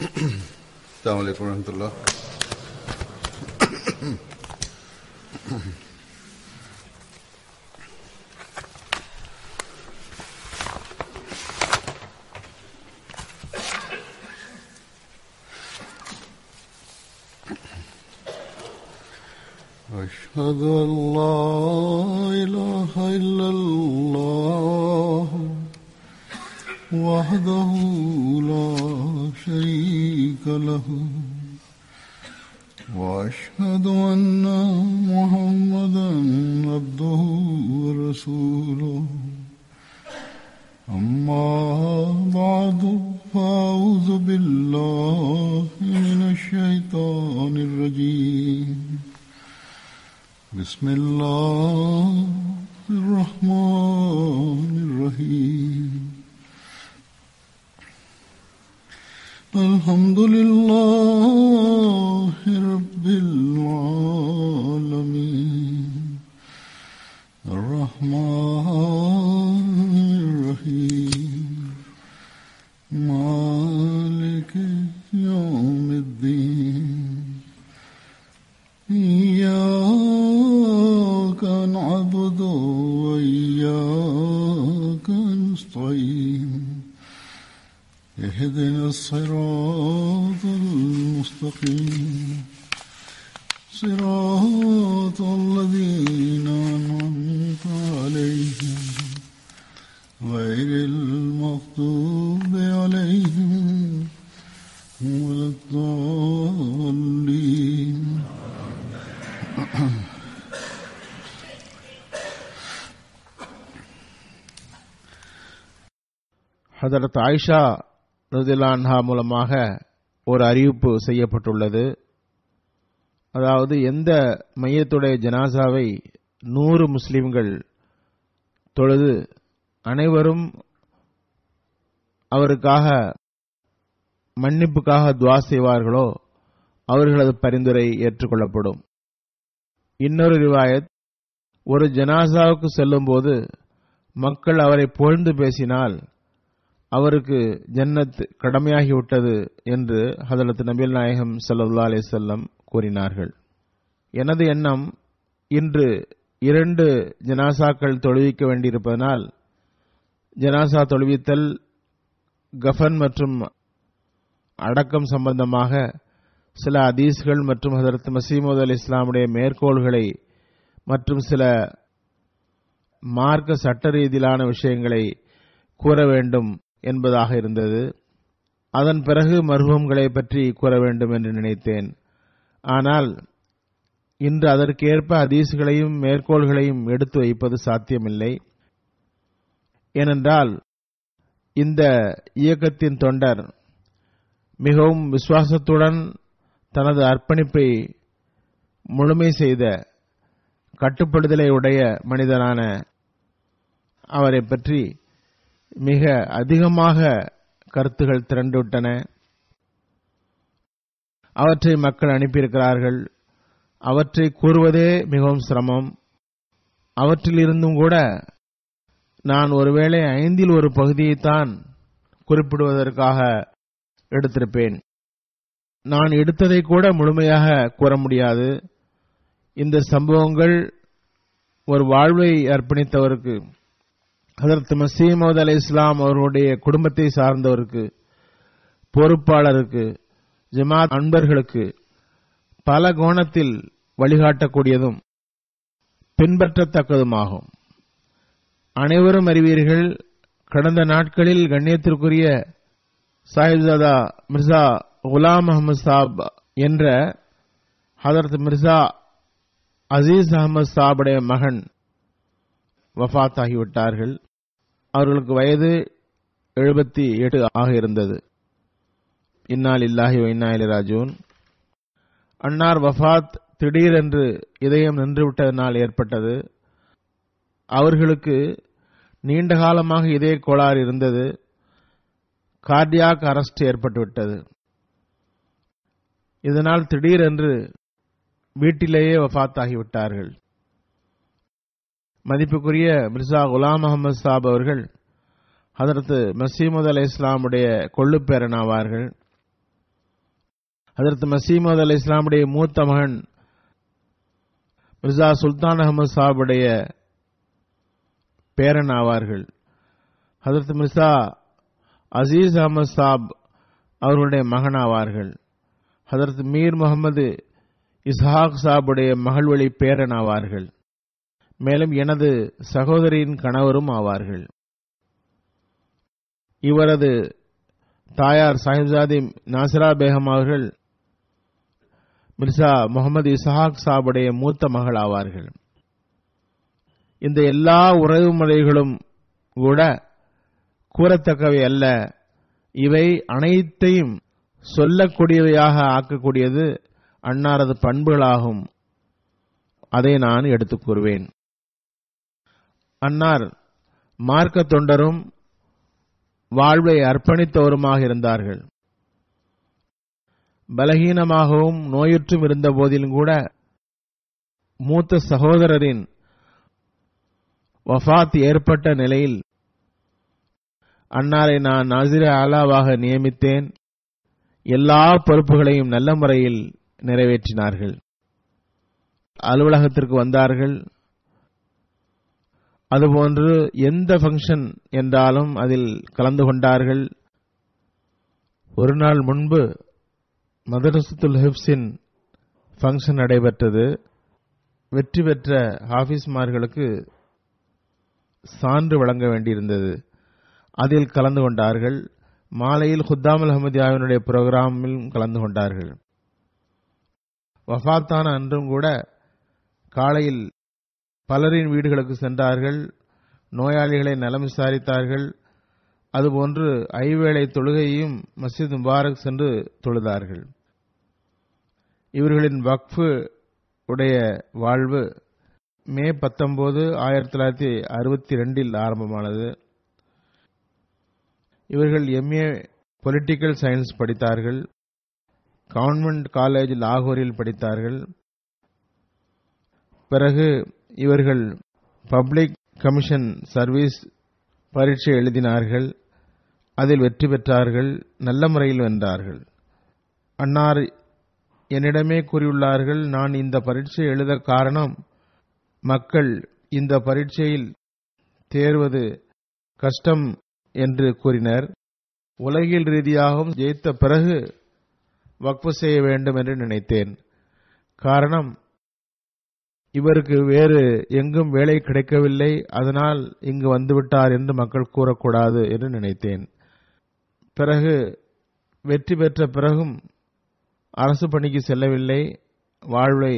अस्सलामु अलैकुम रहमतुल्लाह। أشهد أن لا إله إلا الله وحده لا شريك له وأشهد أن محمدا عبده ورسوله أما بعد فأعوذ بالله من الشيطان الرجيم بسم الله الرحمن الرحيم الحمد لله رب العالمين الرحمن الرحيم مالك يوم الدين إياك نعبد وإياك نستعين اهدنا الصراط المستقيم صراط الذين أنعمت عليهم غير المغضوب عليهم ولا الضالين. ஹதரத் ஆயிஷா ரலியல்லாஹு அன்ஹா மூலமாக ஒரு அறிவிப்பு செய்யப்பட்டுள்ளது. அதாவது எந்த மையத்துடைய ஜனாசாவை 100 முஸ்லிம்கள் தொழுது அனைவரும் அவருக்காக மன்னிப்புக்காக துஆ செய்வார்களோ அவர்களது பரிந்துரை ஏற்றுக்கொள்ளப்படும். இன்னொரு ரிவாயத், ஒரு ஜனாசாவுக்கு செல்லும் போது மக்கள் அவரை புகழ்ந்து பேசினால் அவருக்கு ஜன்னத் கடமையாகிவிட்டது என்று ஹதரத் நபிகள் நாயகம் ஸல்லல்லாஹு அலைஹி வஸல்லம் கூறினார்கள். எனது எண்ணம், இன்று 2 ஜனாசாக்கள் தொழுவிக்க வேண்டியிருப்பதனால் ஜனாசா தொழுவித்தல், கஃன் மற்றும் அடக்கம் சம்பந்தமாக சில ஹதீஸ்கள் மற்றும் ஹதரத் மஸீஹ் மவ்ஊத் அலைஹிஸ்ஸலாமுடைய மேற்கோள்களை மற்றும் சில மார்க்க சட்ட ரீதியிலான விஷயங்களை கூற வேண்டும் என்பதாக இருந்தது. அதன் பிறகு மர்ஹூம்களை பற்றி கூற வேண்டும் என்று நினைத்தேன். ஆனால் இன்று அதற்கேற்ப ஹதீஸ்களையும் மேற்கோள்களையும் எடுத்து வைப்பது சாத்தியமில்லை. ஏனென்றால் இந்த இயக்கத்தின் தொண்டர் மிகவும் விசுவாசத்துடன் தனது அர்ப்பணிப்பை முழுமை செய்த கட்டுப்படுதலை உடைய மனிதனான அவரை பற்றி மிக அதிகமாக கருத்துகள் திரண்டுவிட்டன. அவற்றை மக்கள் அனுப்பியிருக்கிறார்கள். அவற்றை கூறுவதே மிகவும் சிரமம். அவற்றிலிருந்தும் கூட நான் ஒருவேளை 5இல் ஒரு பகுதியைத்தான் குறிப்பிடுவதற்காக எடுத்திருப்பேன். நான் எடுத்ததை கூட முழுமையாக கூற முடியாது. இந்த சம்பவங்கள் ஒரு வாழ்வை அர்ப்பணித்தவருக்கு, ஹதரத் மஸீஹ் மவ்ஊத் அலைஹிஸ்ஸலாம் அவர்களுடைய குடும்பத்தை சார்ந்தவருக்கு, பொறுப்பாளருக்கு, ஜமாத் அன்பர்களுக்கு பல கோணத்தில் வழிகாட்டக்கூடியதும் பின்பற்றத்தக்கதுமாகும். அனைவரும் அறிவீர்கள், கடந்த நாட்களில் கண்ணியத்திற்குரிய சாஹிப்ஜாதா மிர்சா குலாம் அஹமது சாப் என்ற ஹதரத் மிர்சா அசீஸ் அஹமது சாபுடைய மகன் வஃபாத் ஆகிவிட்டார்கள். அவர்களுக்கு வயது 78 ஆக இருந்தது. இன்னா லில்லாஹி வ இன்னா இலைஹி ராஜிஊன். அன்னார் வஃபாத் திடீரென்று இதயம் நின்றுவிட்டதனால் ஏற்பட்டது. அவர்களுக்கு நீண்ட காலமாக இதய கோளாறு இருந்தது. கார்டியாக் அரெஸ்ட் ஏற்பட்டுவிட்டது. இதனால் திடீரென்று வீட்டிலேயே வஃபாத் ஆகிவிட்டார்கள். மதிப்புக்குரிய மிர்சா குலாம் அஹமது சாப் அவர்கள் ஹதரத் மஸீஹ் மவ்ஊத் அலைஹிஸ்ஸலாமுடைய கொள்ளுப்பேரனாவார்கள். ஹஜ்ரத் மசீமது அலை இஸ்லாமுடைய மூத்த மகன் மிர்சா சுல்தான் அகமது சாஹிபுடைய பேரன் ஆவார்கள். ஹஜ்ரத் மிர்சா அசீஸ் அகமது சாப் அவர்களுடைய மகன் ஆவார்கள். ஹஜ்ரத் மீர் முகமது இஸ்ஹாக் சாபுடைய மகள்வழி பேரன் ஆவார்கள். மேலும் எனது சகோதரியின் கணவரும் ஆவார்கள். இவரது தாயார் சாஹிப்ஜாதி நாசிரா பேகம் அவர்கள் மிர்சா முகமது இஸ்ஹாக் சாபுடைய மூத்த மகள் ஆவார்கள். இந்த எல்லா உறவு முறைகளும் கூட கூறத்தக்கவை அல்ல. இவை அனைத்தையும் சொல்லக்கூடியவையாக ஆக்கக்கூடியது அன்னாரது பண்புகளாகும். அதை நான் எடுத்துக் கூறுவேன். அன்னார் மார்க்க தொண்டரும் வாழ்வை அர்ப்பணித்தவருமாக இருந்தார்கள். பலகீனமாகவும் நோயுற்றும் இருந்த போதிலும் கூட மூத்த சகோதரரின் வஃபாத் ஏற்பட்ட நிலையில் அன்னாரை நான் நாசிர் ஆலாவாக நியமித்தேன். எல்லா பொறுப்புகளையும் நல்ல முறையில் நிறைவேற்றினார்கள். அலுவலகத்திற்கு வந்தார்கள். அதுபோன்று எந்த ஃபங்க்ஷன் என்றாலும் அதில் கலந்து கொண்டார்கள். ஒரு நாள் முன்பு மதரசத்துல் ஹிப்ஸின் ஃபங்க்ஷன் நடைபெற்றது. வெற்றி பெற்ற ஹாஃபிஸ்மார்களுக்கு சான்று வழங்க வேண்டியிருந்தது. அதில் கலந்து கொண்டார்கள். மாலையில் குத்தாமுல் அஹமதியாவினுடைய புரோகிராமில் கலந்து கொண்டார்கள். வஃபாத்தான அன்றும் கூட காலையில் பலரின் வீடுகளுக்கு சென்றார்கள். நோயாளிகளை நலம் விசாரித்தார்கள். அதுபோன்று ஐவேளை தொழுகையையும் மஸ்ஜித் முபாரக் சென்று தொழுதார்கள். இவர்களின் வக்ஃபு உடைய வாழ்வு மே 19, 1962 ஆரம்பமானது. இவர்கள் எம்ஏ பொலிட்டிக்கல் சயின்ஸ் படித்தார்கள். கவர்ன்மெண்ட் காலேஜ் லாகூரில் படித்தார்கள். பிறகு இவர்கள் பப்ளிக் கமிஷன் சர்வீஸ் பரீட்சை எழுதினார்கள். அதில் வெற்றி பெற்றார்கள். நல்ல முறையில் வென்றார்கள். அன்னார் என்னிடமே கூறியுள்ளார்கள், நான் இந்த பரீட்சை எழுத காரணம் மக்கள் இந்த பரீட்சையில் தேர்வது கஷ்டம் என்று கூறினர். உலகில் ரீதியாகவும் ஜெயித்த பிறகு வக்ஃபு செய்ய வேண்டும் என்று நினைத்தேன். காரணம், இவருக்கு வேறு எங்கும் வேலை கிடைக்கவில்லை, அதனால் இங்கு வந்துவிட்டார் என்று மக்கள் கூறக்கூடாது என்று நினைத்தேன். பிறகு வெற்றி பெற்ற பிறகும் அரசு பணிக்கு செல்லவில்லை, வாழ்வை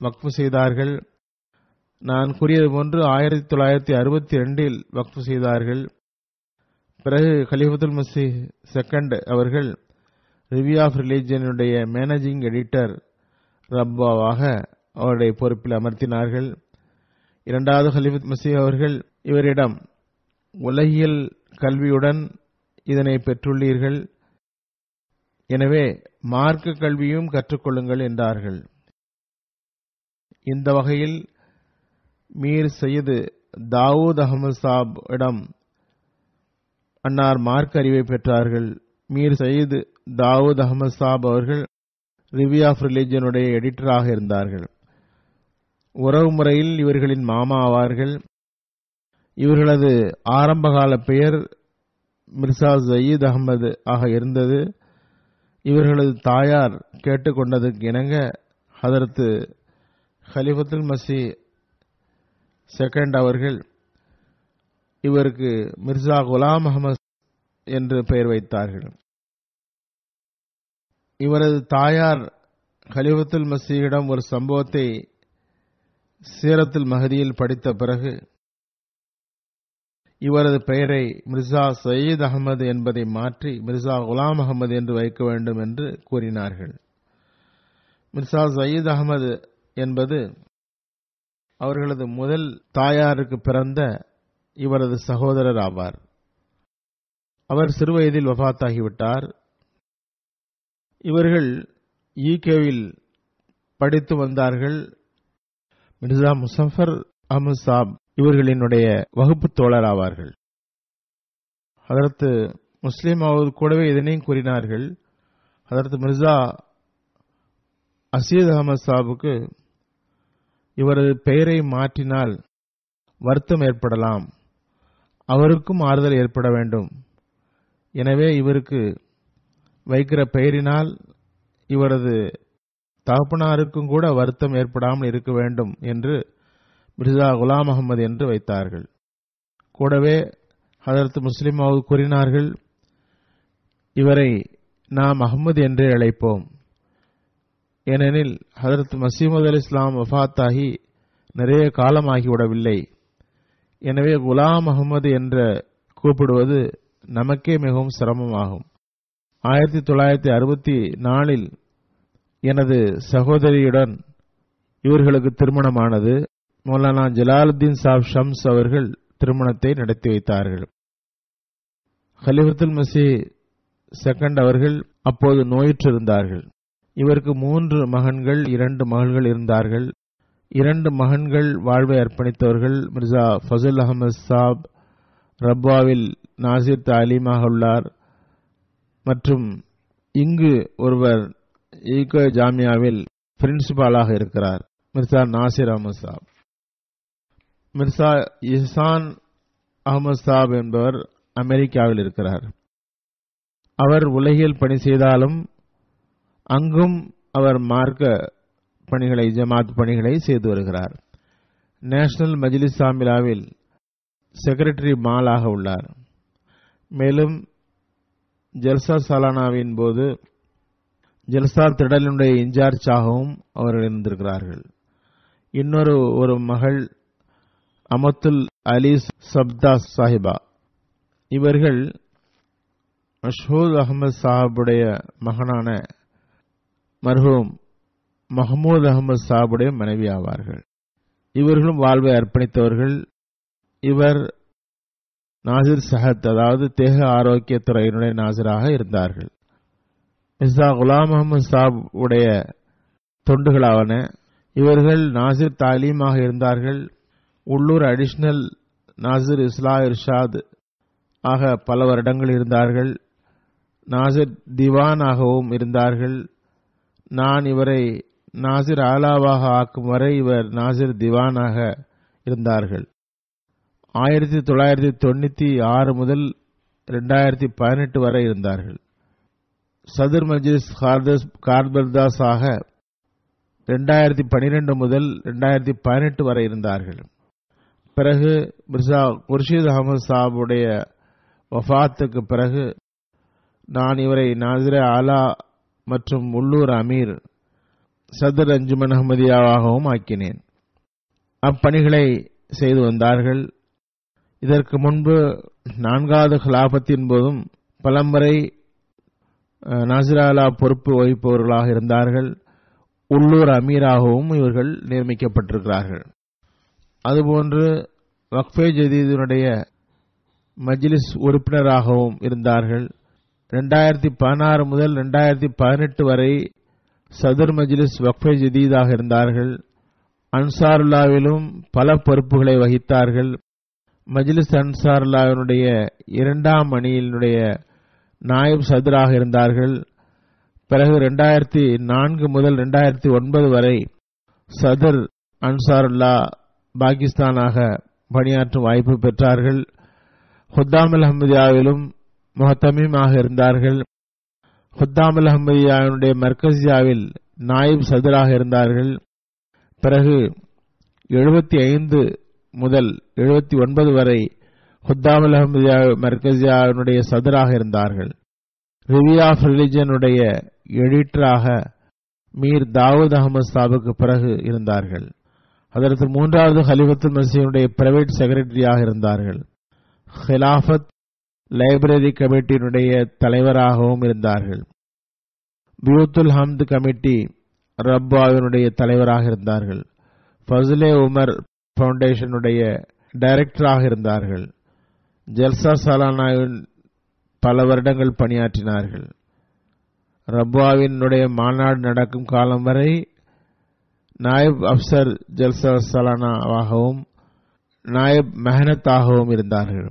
வக்ஃபு செய்தார்கள். நான் கூறியது போன்று 1962 வக்ஃபு செய்தார்கள். பிறகு கலிஃபத்துல் மஸீஹ் செகண்ட் அவர்கள் ரிவ்யூ ஆஃப் ரிலிஜனுடைய மேனேஜிங் எடிட்டர் ரப்பாவாக அவருடைய பொறுப்பில் அமர்த்தினார்கள். இரண்டாவது கலிஃபத் மஸீஹ் அவர்கள் இவரிடம் உலகியல் கல்வியுடன் இதனை பெற்றுள்ளீர்கள், எனவே மார்க்க கல்வியும் கற்றுக்கொள்ளுங்கள் என்றார்கள். இந்த வகையில் மீர் சையது தாவூத் அகமது சாப் இடம் அன்னார் மார்க்க அறிவை பெற்றார்கள். மீர் சையது தாவூத் அகமது சாப் அவர்கள் ரிவ்யூ ஆஃப் ரிலிஜனுடைய எடிட்டராக இருந்தார்கள். உறவு முறையில் இவர்களின் மாமா ஆவார்கள். இவர்களது ஆரம்பகால பெயர் மிர்சா சயீத் அகமது ஆக இருந்தது. இவர்களது தாயார் கேட்டுக்கொண்டதுக்கு இணங்க ஹதரத் கலிஃபத்துல் மஸீஹ் செகண்ட் அவர்கள் இவருக்கு மிர்சா குலாம் அஹமது என்று பெயர் வைத்தார்கள். இவரது தாயார் கலிஃபத்துல் மஸீஹிடம் ஒரு சம்பவத்தை சீரத்துல் மஹதியில் படித்த பிறகு இவரது பெயரை மிர்சா சயீத் அகமது என்பதை மாற்றி மிர்சா குலாம் அகமது என்று வைக்க வேண்டும் என்று கூறினார்கள். மிர்சா சயீத் அகமது என்பது அவர்களது முதல் தாயாருக்கு பிறந்த இவரது சகோதரர் ஆவார். அவர் சிறுவயதில் வஃபாத்தாகிவிட்டார். இவர்கள் ஈகேவில் படித்து வந்தார்கள். மிர்சா முசஃபர் அஹமது சாப் இவர்களினுடைய வகுப்பு தோழர் ஆவார்கள். ஹதரத் முஸ்லிம் அவர்கள் கூடவே இதனையும் கூறினார்கள். ஹதரத் மிர்சா அசீத் அகமது சாபுக்கு இவரது பெயரை மாற்றினால் வருத்தம் ஏற்படலாம், அவருக்கும் ஆறுதல் ஏற்பட வேண்டும். எனவே இவருக்கு வைக்கிற பெயரினால் இவரது தகப்பனாருக்கும் கூட வருத்தம் ஏற்படாமல் இருக்க வேண்டும் என்று மிர்சா குலாம் அகமது என்று வைத்தார்கள். கூடவே ஹதரத் முஸ்லிம் மவ்ஊத் கூறினார்கள், இவரை நாம் அஹ்மது என்றே அழைப்போம். ஏனெனில் ஹதரத் மசீமது அலி இஸ்லாம் வஃபாத்தாகி நிறைய காலமாகிவிடவில்லை. எனவே குலாம் அஹ்மது என்ற கூப்பிடுவது நமக்கே மிகவும் சிரமமாகும். 1964 எனது சகோதரியுடன் இவர்களுக்கு திருமணமானது. மௌலானா ஜலாலுத்தீன் சாப் ஷம்ஸ் அவர்கள் திருமணத்தை நடத்தி வைத்தார்கள். கலிஃபத்துல் மசீஹ் செகண்ட் அவர்கள் அப்போது நோயுற்றிருந்தார்கள். இவருக்கு 3 மகன்கள் 2 மகள்கள் இருந்தார்கள். 2 மகன்கள் வாழ்வை அர்ப்பணித்தவர்கள். மிர்சா ஃபசுல் அகமது சாப் ரப்வாவில் நாசிர் தாலீமாக உள்ளார் மற்றும் இங்கு ஒருவர் ஈகோ ஜாமியாவில் பிரின்சிபாலாக இருக்கிறார், மிர்சா நாசிர் அகமது சாப். மிர்சா இஹ்சான் அகமது சாப் என்பவர் அமெரிக்காவில் இருக்கிறார். அவர் உலகில் பணி செய்தாலும் அங்கும் அவர் மார்க்க பணிகளை, ஜமாத் பணிகளை செய்து வருகிறார். நேஷனல் மஜ்லிஸ் சாமிலாவில் செக்ரட்டரி மாலாக உள்ளார். மேலும் ஜல்சா சாலானாவின் போது ஜல்சா திடலினுடைய இன்சார்ஜாகவும் அவர்கள் இருந்திருக்கிறார்கள். ஒரு மகள் அமத்துல் அலி சப்தா சாஹிபா. இவர்கள் மஷ்ஹூத் அகமது சாஹிபுடைய மகனான மர்ஹூம் மஹமூத் அகமது சாஹிபுடைய மனைவி ஆவார்கள். இவர்களும் வாழ்வை அர்ப்பணித்தவர்கள். இவர் நாசிர் சஹத், அதாவது தேக ஆரோக்கியத்துறையினுடைய நாசிராக இருந்தார்கள். மிர்சா குலாம் அஹமது சாப் உடைய தொண்டுகளாவன. இவர்கள் நாசிர் தாலீமாக இருந்தார்கள். உள்ளூர் அடிஷனல் நாசிர் இஸ்லா இர்ஷாத் ஆக பல வருடங்கள் இருந்தார்கள். நாசிர் திவானாகவும் இருந்தார்கள். நான் இவரை நாசிர் ஆலாவாக ஆக்கும் வரை இவர் நாசிர் திவானாக இருந்தார்கள். 1996 முதல் 2018 வரை இருந்தார்கள். சதுர் மஜ்லிஸ் கார்பர்தாஸ் ஆக 2012 முதல் 2018 வரை இருந்தார்கள். பிறகு மிர்சா குர்ஷித் அகமது சாபுடைய வஃபாத்துக்கு பிறகு நான் இவரை நாசிர் ஆலா மற்றும் உள்ளூர் அமீர் சதர் அஞ்சுமன் அஹமதியாவாகவும் ஆக்கினேன். அப்பணிகளை செய்து வந்தார்கள். இதற்கு முன்பு 4வது ஹிலாபத்தின் போதும் பலமுறை நாசிர் ஆலா பொறுப்பு வகிப்பவர்களாக இருந்தார்கள். உள்ளூர் அமீராகவும் இவர்கள் நியமிக்கப்பட்டிருக்கிறார்கள். அதுபோன்று வக்ஃபே ஜதீதினுடைய மஜ்லிஸ் உறுப்பினராகவும் இருந்தார்கள். 2016 முதல் 2018 வரை சதுர் மஜ்லிஸ் வக்ஃபே ஜதீதாக இருந்தார்கள். அன்சாருல்லாவிலும் பல பொறுப்புகளை வகித்தார்கள். மஜ்லிஸ் அன்சாருல்லாவினுடைய 2ஆம் அணியினுடைய நாயிப் சதுராக இருந்தார்கள். பிறகு 2004 முதல் 2009 வரை சதுர் அன்சாருல்லா பாகிஸ்தானாக பணியாற்றும் வாய்ப்பு பெற்றார்கள். ஹுத்தாமுல் அஹ்மதியாவிலும் முஹத்தமீமாக இருந்தார்கள். ஹுத்தாமுல் அஹ்மதியாவினுடைய மர்கசியாவில் நாயிப் சதுராக இருந்தார்கள். பிறகு 75 முதல் 79 வரை ஹுத்தாமுல் அஹ்மதியா மர்கசியாவினுடைய சதுராக இருந்தார்கள். ரிவ்யூ ஆஃப் ரிலிஜனுடைய எடிட்டராக மீர் தாவூத் அகமது சாபுக்கு பிறகு இருந்தார்கள். அதற்கு 3வது ஹலிஃபத்துல் மசீஹுடைய பிரைவேட் செக்ரட்டரியாக இருந்தார்கள். ஹிலாஃபத் லைப்ரரி கமிட்டியினுடைய தலைவராகவும் இருந்தார்கள். பியூத்துல் ஹம்த் கமிட்டி ரப்பாவினுடைய தலைவராக இருந்தார்கள். ஃபஸ்லே உமர் ஃபவுண்டேஷனுடைய டைரக்டராக இருந்தார்கள். ஜல்சா சாலானாவின் பல வருடங்கள் பணியாற்றினார்கள். ரப்பாவினுடைய மாநாடு நடக்கும் காலம் வரை நாயிப் அப்சர் ஜல்சா சாலானாவாகவும் நாயிப் மெஹனத்தாகவும் இருந்தார்கள்.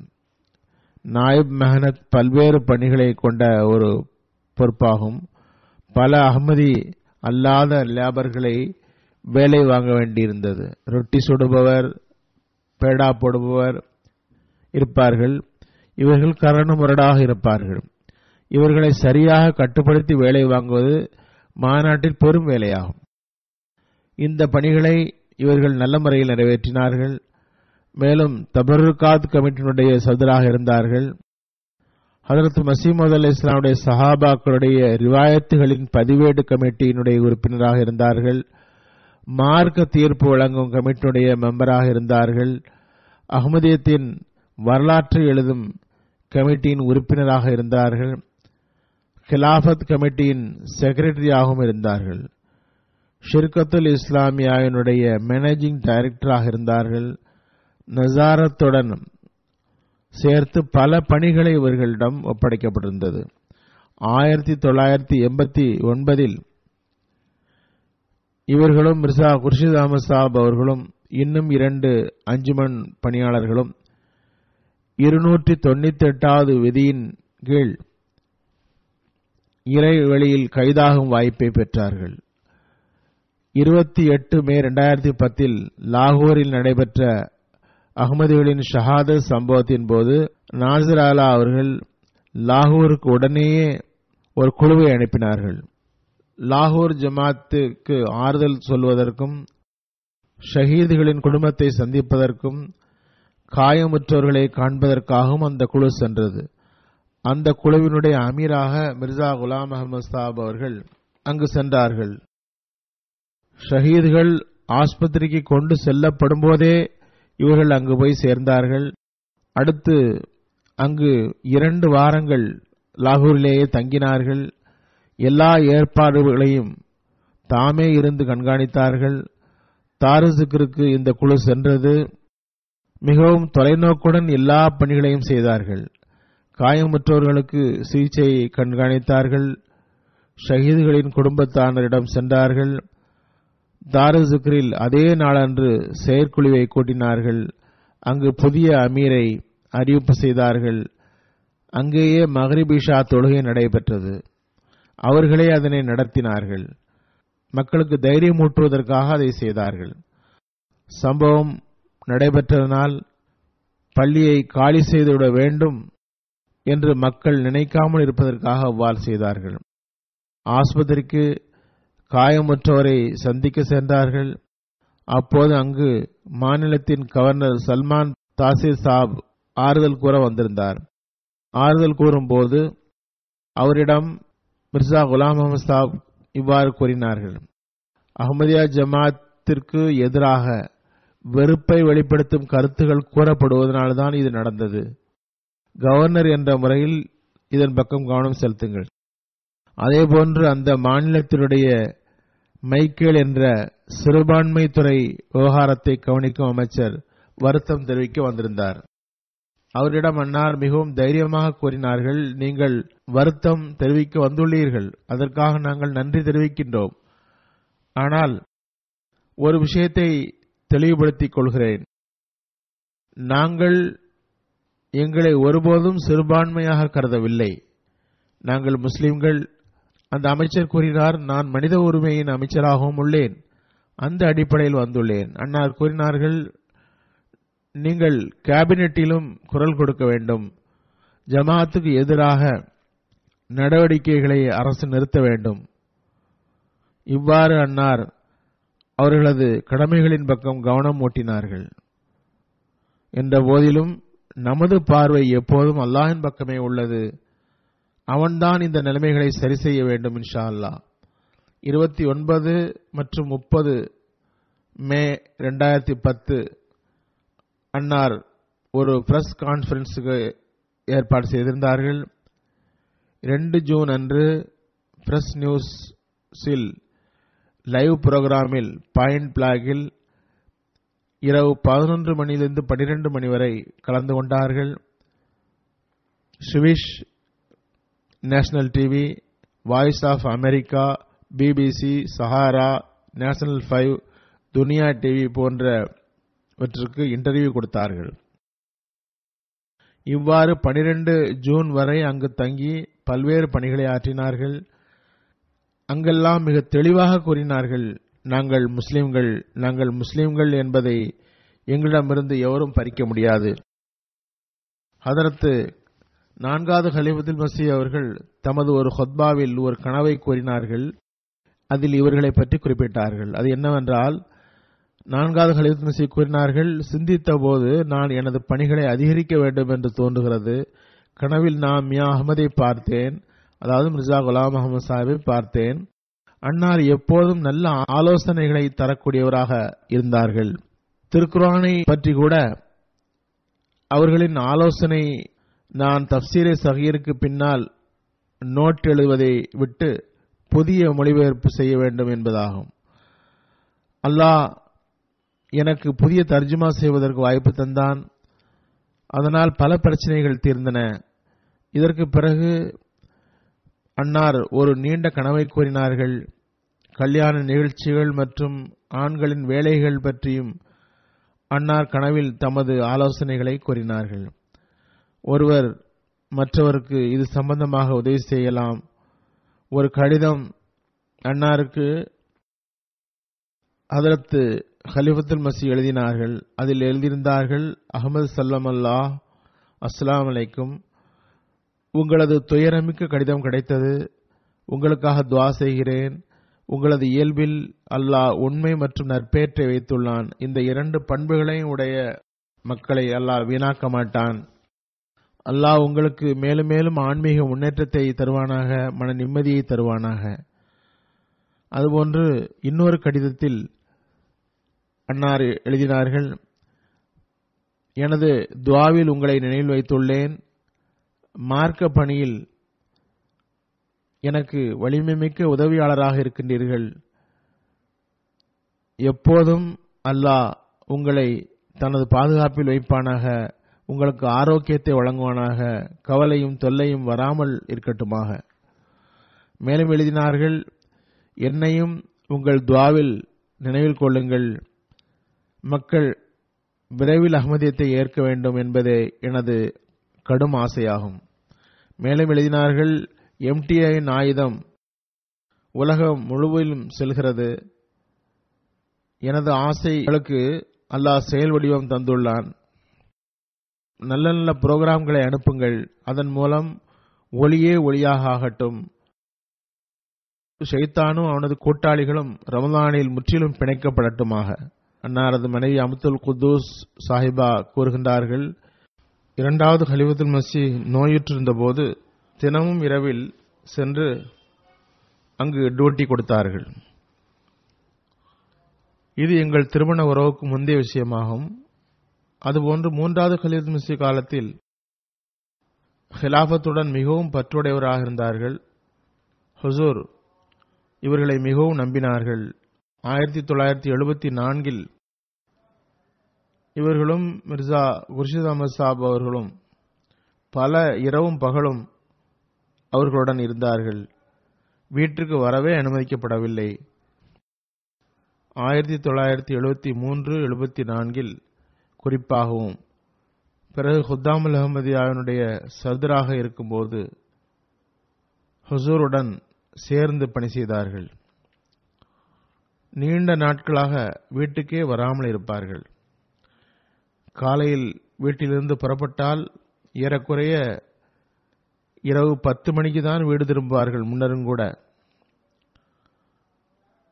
நாயிப் மெஹனத் பல்வேறு பணிகளை கொண்ட ஒரு பொறுப்பாகும். பல அஹ்மதி அல்லாத லேபர்களை வேலை வாங்க வேண்டியிருந்தது. ரொட்டி சுடுபவர், பேடா போடுபவர் இருப்பார்கள். இவர்கள் கரடு முரடாக இருப்பார்கள். இவர்களை சரியாக கட்டுப்படுத்தி வேலை வாங்குவது மாநாட்டில் பெரும் வேலையாகும். இந்த பணிகளை இவர்கள் நல்ல முறையில் நிறைவேற்றினார்கள். மேலும் தபருக்காத் கமிட்டியினுடைய சதுராக இருந்தார்கள். ஹதரத் மசீமது அலைஹிஸ்ஸலாமுடைய சஹாபாக்களுடைய ரிவாயத்துகளின் பதிவேடு கமிட்டியினுடைய உறுப்பினராக இருந்தார்கள். மார்க்க தீர்ப்பு வழங்கும் கமிட்டியுடைய மெம்பராக இருந்தார்கள். அஹ்மதியத்தின் வரலாற்றை எழுதும் கமிட்டியின் உறுப்பினராக இருந்தார்கள். கிலாஃபத் கமிட்டியின் செக்ரட்டரியாகவும் இருந்தார்கள். ஷிர்கத்துல் இஸ்லாமியாவினுடைய மேனேஜிங் டைரக்டராக இருந்தார்கள். நசாரத்துடன் சேர்த்து பல பணிகளை இவர்களிடம் ஒப்படைக்கப்பட்டிருந்தது. 1989 இவர்களும் மிர்சா குர்ஷித் அஹமது சாப் அவர்களும் இன்னும் 2 அஞ்சுமன் பணியாளர்களும் 298வது விதியின் கீழ் இறைவெளியில் கைதாகும் வாய்ப்பை பெற்றார்கள். 28 மே 2010 லாகூரில் நடைபெற்ற அஹ்மதிகளின் ஷஹாதத் சம்பவத்தின் போது நாசிர் ஆலா அவர்கள் லாகூருக்கு உடனேயே ஒரு குழுவை அனுப்பினார்கள். லாகூர் ஜமாத்துக்கு ஆறுதல் சொல்வதற்கும், ஷஹீதுகளின் குடும்பத்தை சந்திப்பதற்கும், காயமுற்றவர்களை காண்பதற்காகவும் அந்த குழு சென்றது. அந்த குழுவினுடைய அமீராக மிர்சா குலாம் அஹமது சாப் அவர்கள் அங்கு சென்றார்கள். ஷஹீதுகள் ஆஸ்பத்திரிக்கு கொண்டு செல்லப்படும் போதே இவர்கள் அங்கு போய் சேர்ந்தார்கள். அடுத்து அங்கு 2 வாரங்கள் லாகூரிலேயே தங்கினார்கள். எல்லா ஏற்பாடுகளையும் தாமே இருந்து கண்காணித்தார்கள். தாருசிக்கிற்கு இந்த குழு சென்றது. மிகவும் தொலைநோக்குடன் எல்லா பணிகளையும் செய்தார்கள். காயமுற்றவர்களுக்கு சிகிச்சையை கண்காணித்தார்கள். ஷஹீதுகளின் குடும்பத்தாரிடம் சென்றார்கள். தாருசிக்கிரில் அதே நாளன்று செயற்குழுவை கூட்டினார்கள். அங்கு புதிய அமீரை அறிவிப்பு செய்தார்கள். அங்கேயே மக்ரிப் இஷா தொழுகை நடைபெற்றது. அவர்களே அதனை நடத்தினார்கள். மக்களுக்கு தைரியமூட்டுவதற்காக அதை செய்தார்கள். சம்பவம் நடைபெற்றதனால் பள்ளியை காலி செய்துவிட வேண்டும் என்று மக்கள் நினைக்காமல் இருப்பதற்காக அவ்வாறு செய்தார்கள். ஆஸ்பத்திரிக்கு காயமுற்றவரை சந்திக்க சென்றார்கள். அப்போது அங்கு மாநிலத்தின் கவர்னர் சல்மான் தாசிர் சாப் ஆறுதல் கூற வந்திருந்தார். ஆறுதல் கூறும்போது அவரிடம் மிர்சா குலாம் அஹமது சாப் இவ்வாறு கூறினார்கள்: அஹ்மதியா ஜமாத்திற்கு எதிராக வெறுப்பை வெளிப்படுத்தும் கருத்துகள் கூறப்படுவதனால்தான் இது நடந்தது. கவர்னர் என்ற முறையில் இதன் பக்கம் கவனம் செலுத்துங்கள். அதேபோன்று அந்த மாநிலத்தினுடைய மைக்கேல் என்ற சிறுபான்மை துறை விவகாரத்தை கவனிக்கும் அமைச்சர் வருத்தம் தெரிவிக்க வந்திருந்தார். அவரிடம் அன்னார் மிகவும் தைரியமாக கூறினார்கள்: நீங்கள் வருத்தம் தெரிவிக்க வந்துள்ளீர்கள், அதற்காக நாங்கள் நன்றி தெரிவிக்கின்றோம். ஆனால் ஒரு விஷயத்தை தெளிவுபடுத்திக் கொள்கிறேன். நாங்கள் எங்களை ஒருபோதும் சிறுபான்மையாக கருதவில்லை. நாங்கள் முஸ்லிம்கள். அந்த அமைச்சர் கூறினார்: நான் மனித உரிமையின் அமைச்சராகவும் உள்ளேன், அந்த அடிப்படையில் வந்துள்ளேன். அன்னார் கூறினார்கள்: நீங்கள் கேபினெட்டிலும் குரல் கொடுக்க வேண்டும். ஜமாத்துக்கு எதிராக நடவடிக்கைகளை அரசு நிறுத்த வேண்டும். இவ்வாறு அன்னார் அவர்களது கடமைகளின் பக்கம் கவனம் ஊட்டினார்கள். என்ற போதிலும் நமது பார்வை எப்போதும் அல்லாஹ்வின் பக்கமே உள்ளது. அவன்தான் இந்த நிலைமைகளை சரி செய்ய வேண்டும். இன்ஷா அல்லாஹ் 29 மற்றும் 30 மே 2010 அன்னார் ஒரு பிரஸ் கான்ஃபரன்ஸுக்கு ஏற்பாடு செய்திருந்தார்கள். 2 ஜூன் அன்று பிரஸ் நியூஸில் லைவ் புரோகிராமில் பாயிண்ட் பிளாகில் இரவு 11 மணியிலிருந்து 12 மணி வரை கலந்து கொண்டார்கள். Swiss national TV, Voice of America, BBC, Sahara, national 5, Duniya TV போன்றவற்றுக்கு இன்டர்வியூ கொடுத்தார்கள். இவ்வாறு 12 ஜூன் வரை அங்கு தங்கி பல்வேறு பணிகளை ஆற்றினார்கள். அங்கெல்லாம் மிக தெளிவாக கூறினார்கள், நாங்கள் முஸ்லிம்கள் என்பதை எங்களிடமிருந்து எவரும் பறிக்க முடியாது. ஹதரத் 4வது கலீஃபத்துல் மஸீஹ் அவர்கள் தமது ஒரு ஹுத்பாவில் ஒரு கனவை கூறினார்கள். அதில் இவர்களை பற்றி குறிப்பிட்டார்கள். அது என்னவென்றால், 4வது கலீஃபத்துல் மஸீஹ் கூறினார்கள், சிந்தித்த போது நான் எனது பணிகளை அதிகரிக்க வேண்டும் என்று தோன்றுகிறது. கனவில் நான் மியா அஹமதை பார்த்தேன், அதாவது மிர்சா குலாம் அஹமது சாஹிப்பை பார்த்தேன். அன்னார் எப்போதும் நல்ல ஆலோசனைகளை தரக்கூடியவராக இருந்தார்கள். திருக்குர்ஆனை பற்றி கூட அவர்களின் ஆலோசனை நான் தஃப்சீரே சகீருக்கு பின்னால் நோட் எழுதுவதை விட்டு புதிய மொழிபெயர்ப்பு செய்ய வேண்டும் என்பதாகும். அல்லாஹ் எனக்கு புதிய தர்ஜுமா செய்வதற்கு வாய்ப்பு தந்தான். அதனால் பல பிரச்சனைகள் தீர்ந்தன. இதற்கு பிறகு அன்னார் ஒரு நீண்ட கனவை கூறினார்கள். கல்யாண நிகழ்ச்சிகள் மற்றும் ஆண்களின் வேலைகள் பற்றியும் அன்னார் கனவில் தமது ஆலோசனைகளை கூறினார்கள். ஒருவர் மற்றவருக்கு இது சம்பந்தமாக உதவி செய்யலாம். ஒரு கடிதம் அன்னாருக்கு ஹதரத் கலீஃபத்துல் மஸீஹ் எழுதினார்கள். அதில் எழுதியிருந்தார்கள், அஹமது ஸல்லல்லாஹு அஸ்ஸலாமு அலைக்கும், உங்களது துயரமிக்க கடிதம் கிடைத்தது. உங்களுக்காக துஆ செய்கிறேன். உங்களது இயல்பில் அல்லாஹ் உண்மை மற்றும் நற்பேற்றை வைத்துள்ளான். இந்த 2 பண்புகளையும் உடைய மக்களை அல்லாஹ் வீணாக்க மாட்டான். அல்லாஹ் உங்களுக்கு மேலும் மேலும் ஆன்மீக முன்னேற்றத்தை தருவானாக, மன நிம்மதியை தருவானாக. அதுபோன்று இன்னொரு கடிதத்தில் அன்னார் எழுதினார்கள், எனது துஆவில் உங்களை நினைவில் வைத்துள்ளேன். மார்க்க பணியில் எனக்கு வலிமைமிக்க உதவியாளராக இருக்கின்றீர்கள். எப்போதும் அல்லாஹ் உங்களை தனது பாதுகாப்பில் வைப்பானாக, உங்களுக்கு ஆரோக்கியத்தை வழங்குவானாக, கவலையும் தொல்லையும் வராமல் இருக்கட்டுமாக. மேலும் எழுதினார்கள், என்னையும் உங்கள் துஆவில் நினைவில் கொள்ளுங்கள். மக்கள் விரைவில் அஹ்மதியத்தை ஏற்க வேண்டும் என்பதே எனது கடும் ஆசையாகும். மேலும் எழுதினார்கள், எம்டிஐயின் ஆயுதம் உலகம் முழுவதும் செல்கிறது. எனது ஆசைகளுக்கு அல்லாஹ் செயல் வடிவம் தந்துள்ளான். நல்ல நல்ல புரோகிராம்களை அனுப்புங்கள். அதன் மூலம் ஒளியே ஒளியாக ஆகட்டும். ஷைத்தானும் அவனது கூட்டாளிகளும் ரமலானில் முற்றிலும் பிணைக்கப்படட்டுமாக. அன்னாரது மனைவி அம்துல் குத்தூஸ் சாஹிபா கூறுகின்றார்கள், 2வது கலீஃபத்துல் மஸீஹ் நோயுற்றிருந்த போது தினமும் இரவில் சென்று அங்கு டியூட்டி கொடுத்தார்கள். இது எங்கள் திருமண உறவுக்கு முந்தைய விஷயமாகும். அதுபோன்று 3வது கலீஃபத்துல் மஸீஹ் காலத்தில் ஹிலாஃபத்துடன் மிகவும் பற்றுடையவராக இருந்தார்கள். ஹுசூர் இவர்களை மிகவும் நம்பினார்கள். 1974 இவர்களும் மிர்சா குர்ஷித் அஹமது சாப் அவர்களும் பல இரவும் பகலும் அவர்களுடன் இருந்தார்கள். வீட்டிற்கு வரவே அனுமதிக்கப்படவில்லை. 1973-74 குறிப்பாகவும் பிறகு ஹுத்தாமுல் அஹமதியாவினுடைய சர்தராக இருக்கும்போது ஹுசூருடன் சேர்ந்து பணி செய்தார்கள். நீண்ட நாட்களாக வீட்டுக்கே வராமல் இருப்பார்கள். காலையில் வீட்டிலிருந்து புறப்பட்டால் ஏறக்குறைய இரவு 10 மணிக்கு தான் வீடு திரும்புவார்கள். முன்னரும் கூட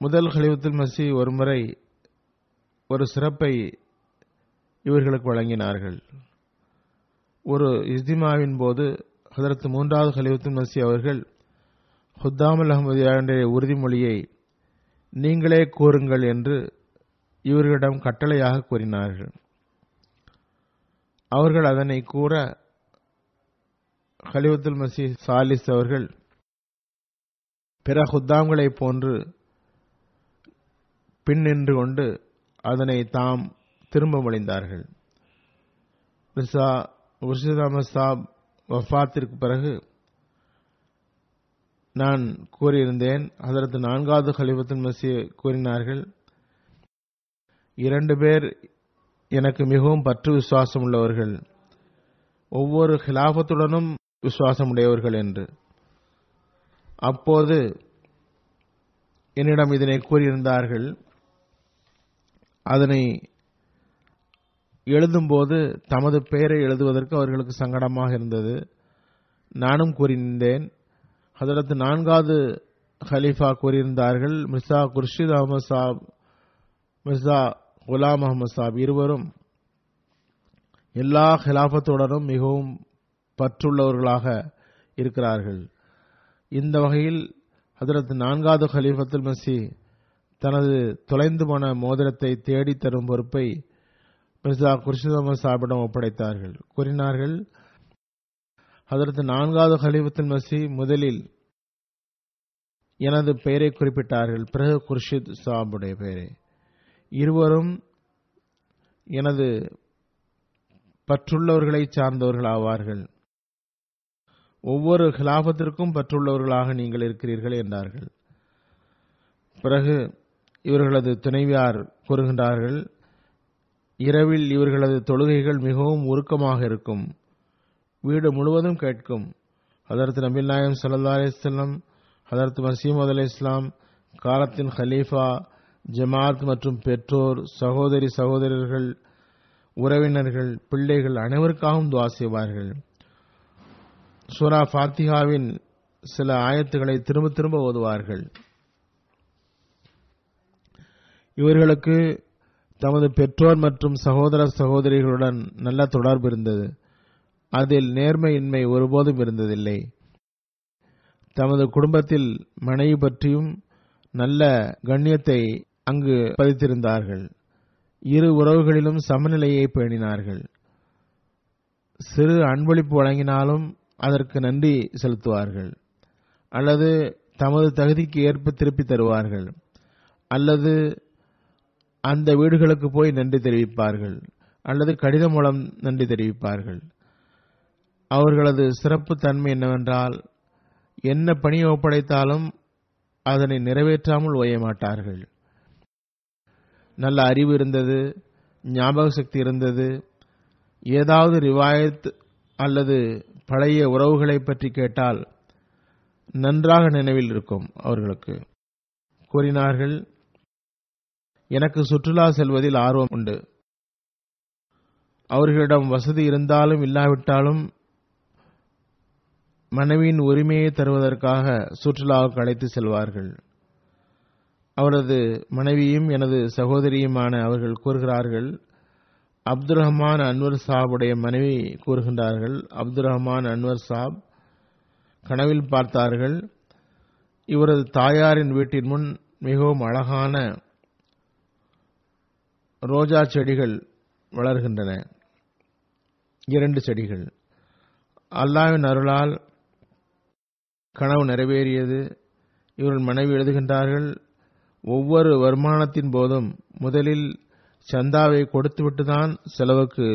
முதல் கலீஃபத்துல் மஸீஹ் ஒருமுறை ஒரு சிறப்பை இவர்களுக்கு வழங்கினார்கள். ஒரு இஸ்திமாவின் போது ஹதரத் 3வது கலீஃபத்துல் மஸீஹ் அவர்கள் ஹுத்தாமுல் அஹமதியாவுடைய உறுதிமொழியை நீங்களே கூறுங்கள் என்று இவர்களிடம் கட்டளையாக கூறினார்கள். அவர்கள் அதனை கூற கலீஃபத்துல் மஸீஹ் சாலிஸ் அவர்கள் பிற ஹுத்தாம்களைப் போன்று பின் நின்று கொண்டு அதனை தாம் திரும்ப மொழிந்தார்கள். மிர்சா குர்ஷித் அஹமது சாப் வஃபாத்திற்கு பிறகு நான் கூறியிருந்தேன், ஹதரத் 4வது கலீஃபத்துல் மஸீஹ் கூறினார்கள், 2 பேர் எனக்கு மிகவும் பற்று விசுவாசம் உள்ளவர்கள், ஒவ்வொரு ஹிலாஃபத்துடனும் விசுவாசம் உடையவர்கள் என்று. அப்போது என்னிடம் இதனை கூறியிருந்தார்கள். அதனை எழுதும்போது தமது பெயரை எழுதுவதற்கு அவர்களுக்கு சங்கடமாக இருந்தது. நானும் கூறியிருந்தேன். ஹதரத் 4வது ஹலீஃபா கூறியிருந்தார்கள், மிர்சா குர்ஷித் அஹமது சாப், மிர்சா குலாம் அஹமது சாப் இருவரும் எல்லா ஹிலாஃபத்துடனும் மிகவும் பற்றுள்ளவர்களாக இருக்கிறார்கள். இந்த வகையில் ஹதரத் 4வது ஹலீஃபத்துல் மஸீஹ் தனது தொலைந்து போன மோதிரத்தை தேடி தரும் பொறுப்பை மிர்சா குர்ஷித் அஹமது சாபிடம் ஒப்படைத்தார்கள். கூறினார்கள், ஹதரத் 4வது ஹலீஃபத்துல் மஸீஹ் முதலில் எனது பெயரை குறிப்பிட்டார்கள், பிறகு குர்ஷித் சாபுடைய பெயரை. இருவரும் எனது பற்றுள்ளவர்களை சார்ந்தவர்கள் ஆவார்கள். ஒவ்வொரு ஹிலாஃபத்திற்கும் பற்றுள்ளவர்களாக நீங்கள் இருக்கிறீர்கள் என்றார்கள். பிறகு இவர்களது துணைவியார் கூறுகின்றார்கள், இரவில் இவர்களது தொழுகைகள் மிகவும் உருக்கமாக இருக்கும், வீடு முழுவதும் கேட்கும். ஹதரத் நபிகள் நாயகம் ஸல்லல்லாஹு அலைஹி வஸல்லம், ஹதரத் மஸீஹ் மவ்ஊத் அலைஹிஸ்ஸலாம், காலத்தின் ஹலீஃபா, ஜமாத் மற்றும் பெற்றோர், சகோதரி சகோதரர்கள், உறவினர்கள், பிள்ளைகள் அனைவருக்காகவும் துஆ செய்வார்கள். சூரா ஃபாத்திஹாவின் சில ஆயத்துக்களை திரும்ப திரும்ப ஓதுவார்கள். இவர்களுக்கு தமது பெற்றோர் மற்றும் சகோதர சகோதரிகளுடன் நல்ல தொடர்பு இருந்தது. அதில் நேர்மையின்மை ஒருபோதும் இருந்ததில்லை. தமது குடும்பத்தில் மனைவி பற்றியும் நல்ல கண்ணியத்தை அங்கு பதித்திருந்தார்கள். இரு உறவுகளிலும் சமநிலையை பேணினார்கள். சிறு அன்பளிப்பு வழங்கினாலும் அதற்கு நன்றி செலுத்துவார்கள், அல்லது தமது தகுதிக்கு ஏற்ப திருப்பி தருவார்கள், அல்லது அந்த வீடுகளுக்கு போய் நன்றி தெரிவிப்பார்கள், அல்லது கடிதம் மூலம் நன்றி தெரிவிப்பார்கள். அவர்களது சிறப்பு தன்மை என்னவென்றால், என்ன பணியை ஒப்படைத்தாலும் அதனை நிறைவேற்றாமல் ஓய மாட்டார்கள். நல்ல அறிவு இருந்தது, ஞாபக சக்தி இருந்தது. ஏதாவது ரிவாயத் அல்லது பழைய உறவுகளை பற்றி கேட்டால் நன்றாக நினைவில் இருக்கும். அவர்களுக்கு கூறினார்கள், எனக்கு சுற்றுலா செல்வதில் ஆர்வம் உண்டு. அவர்களிடம் வசதி இருந்தாலும் இல்லாவிட்டாலும் மனைவியின் உரிமையை தருவதற்காக சுற்றுலாவுக்கு அழைத்து செல்வார்கள். அவரது மனைவியும் எனது சகோதரியுமான அவர்கள் கூறுகிறார்கள், அப்துல் ரஹ்மான் அன்வர் சாபுடைய மனைவி கூறுகின்றார்கள், அப்துல் ரஹ்மான் அன்வர் சாப் கனவில் பார்த்தார்கள், இவரது தாயாரின் வீட்டின் முன் மிகவும் அழகான ரோஜா செடிகள் வளர்கின்றன, 2 செடிகள். அல்லாஹ்வின் அருளால் கனவு நிறைவேறியது. இவர்கள் மனைவி எழுதுகின்றார்கள், ஒவ்வொரு வருமானத்தின் போதும் முதலில் சந்தாவை கொடுத்துவிட்டுதான் செலவுக்கு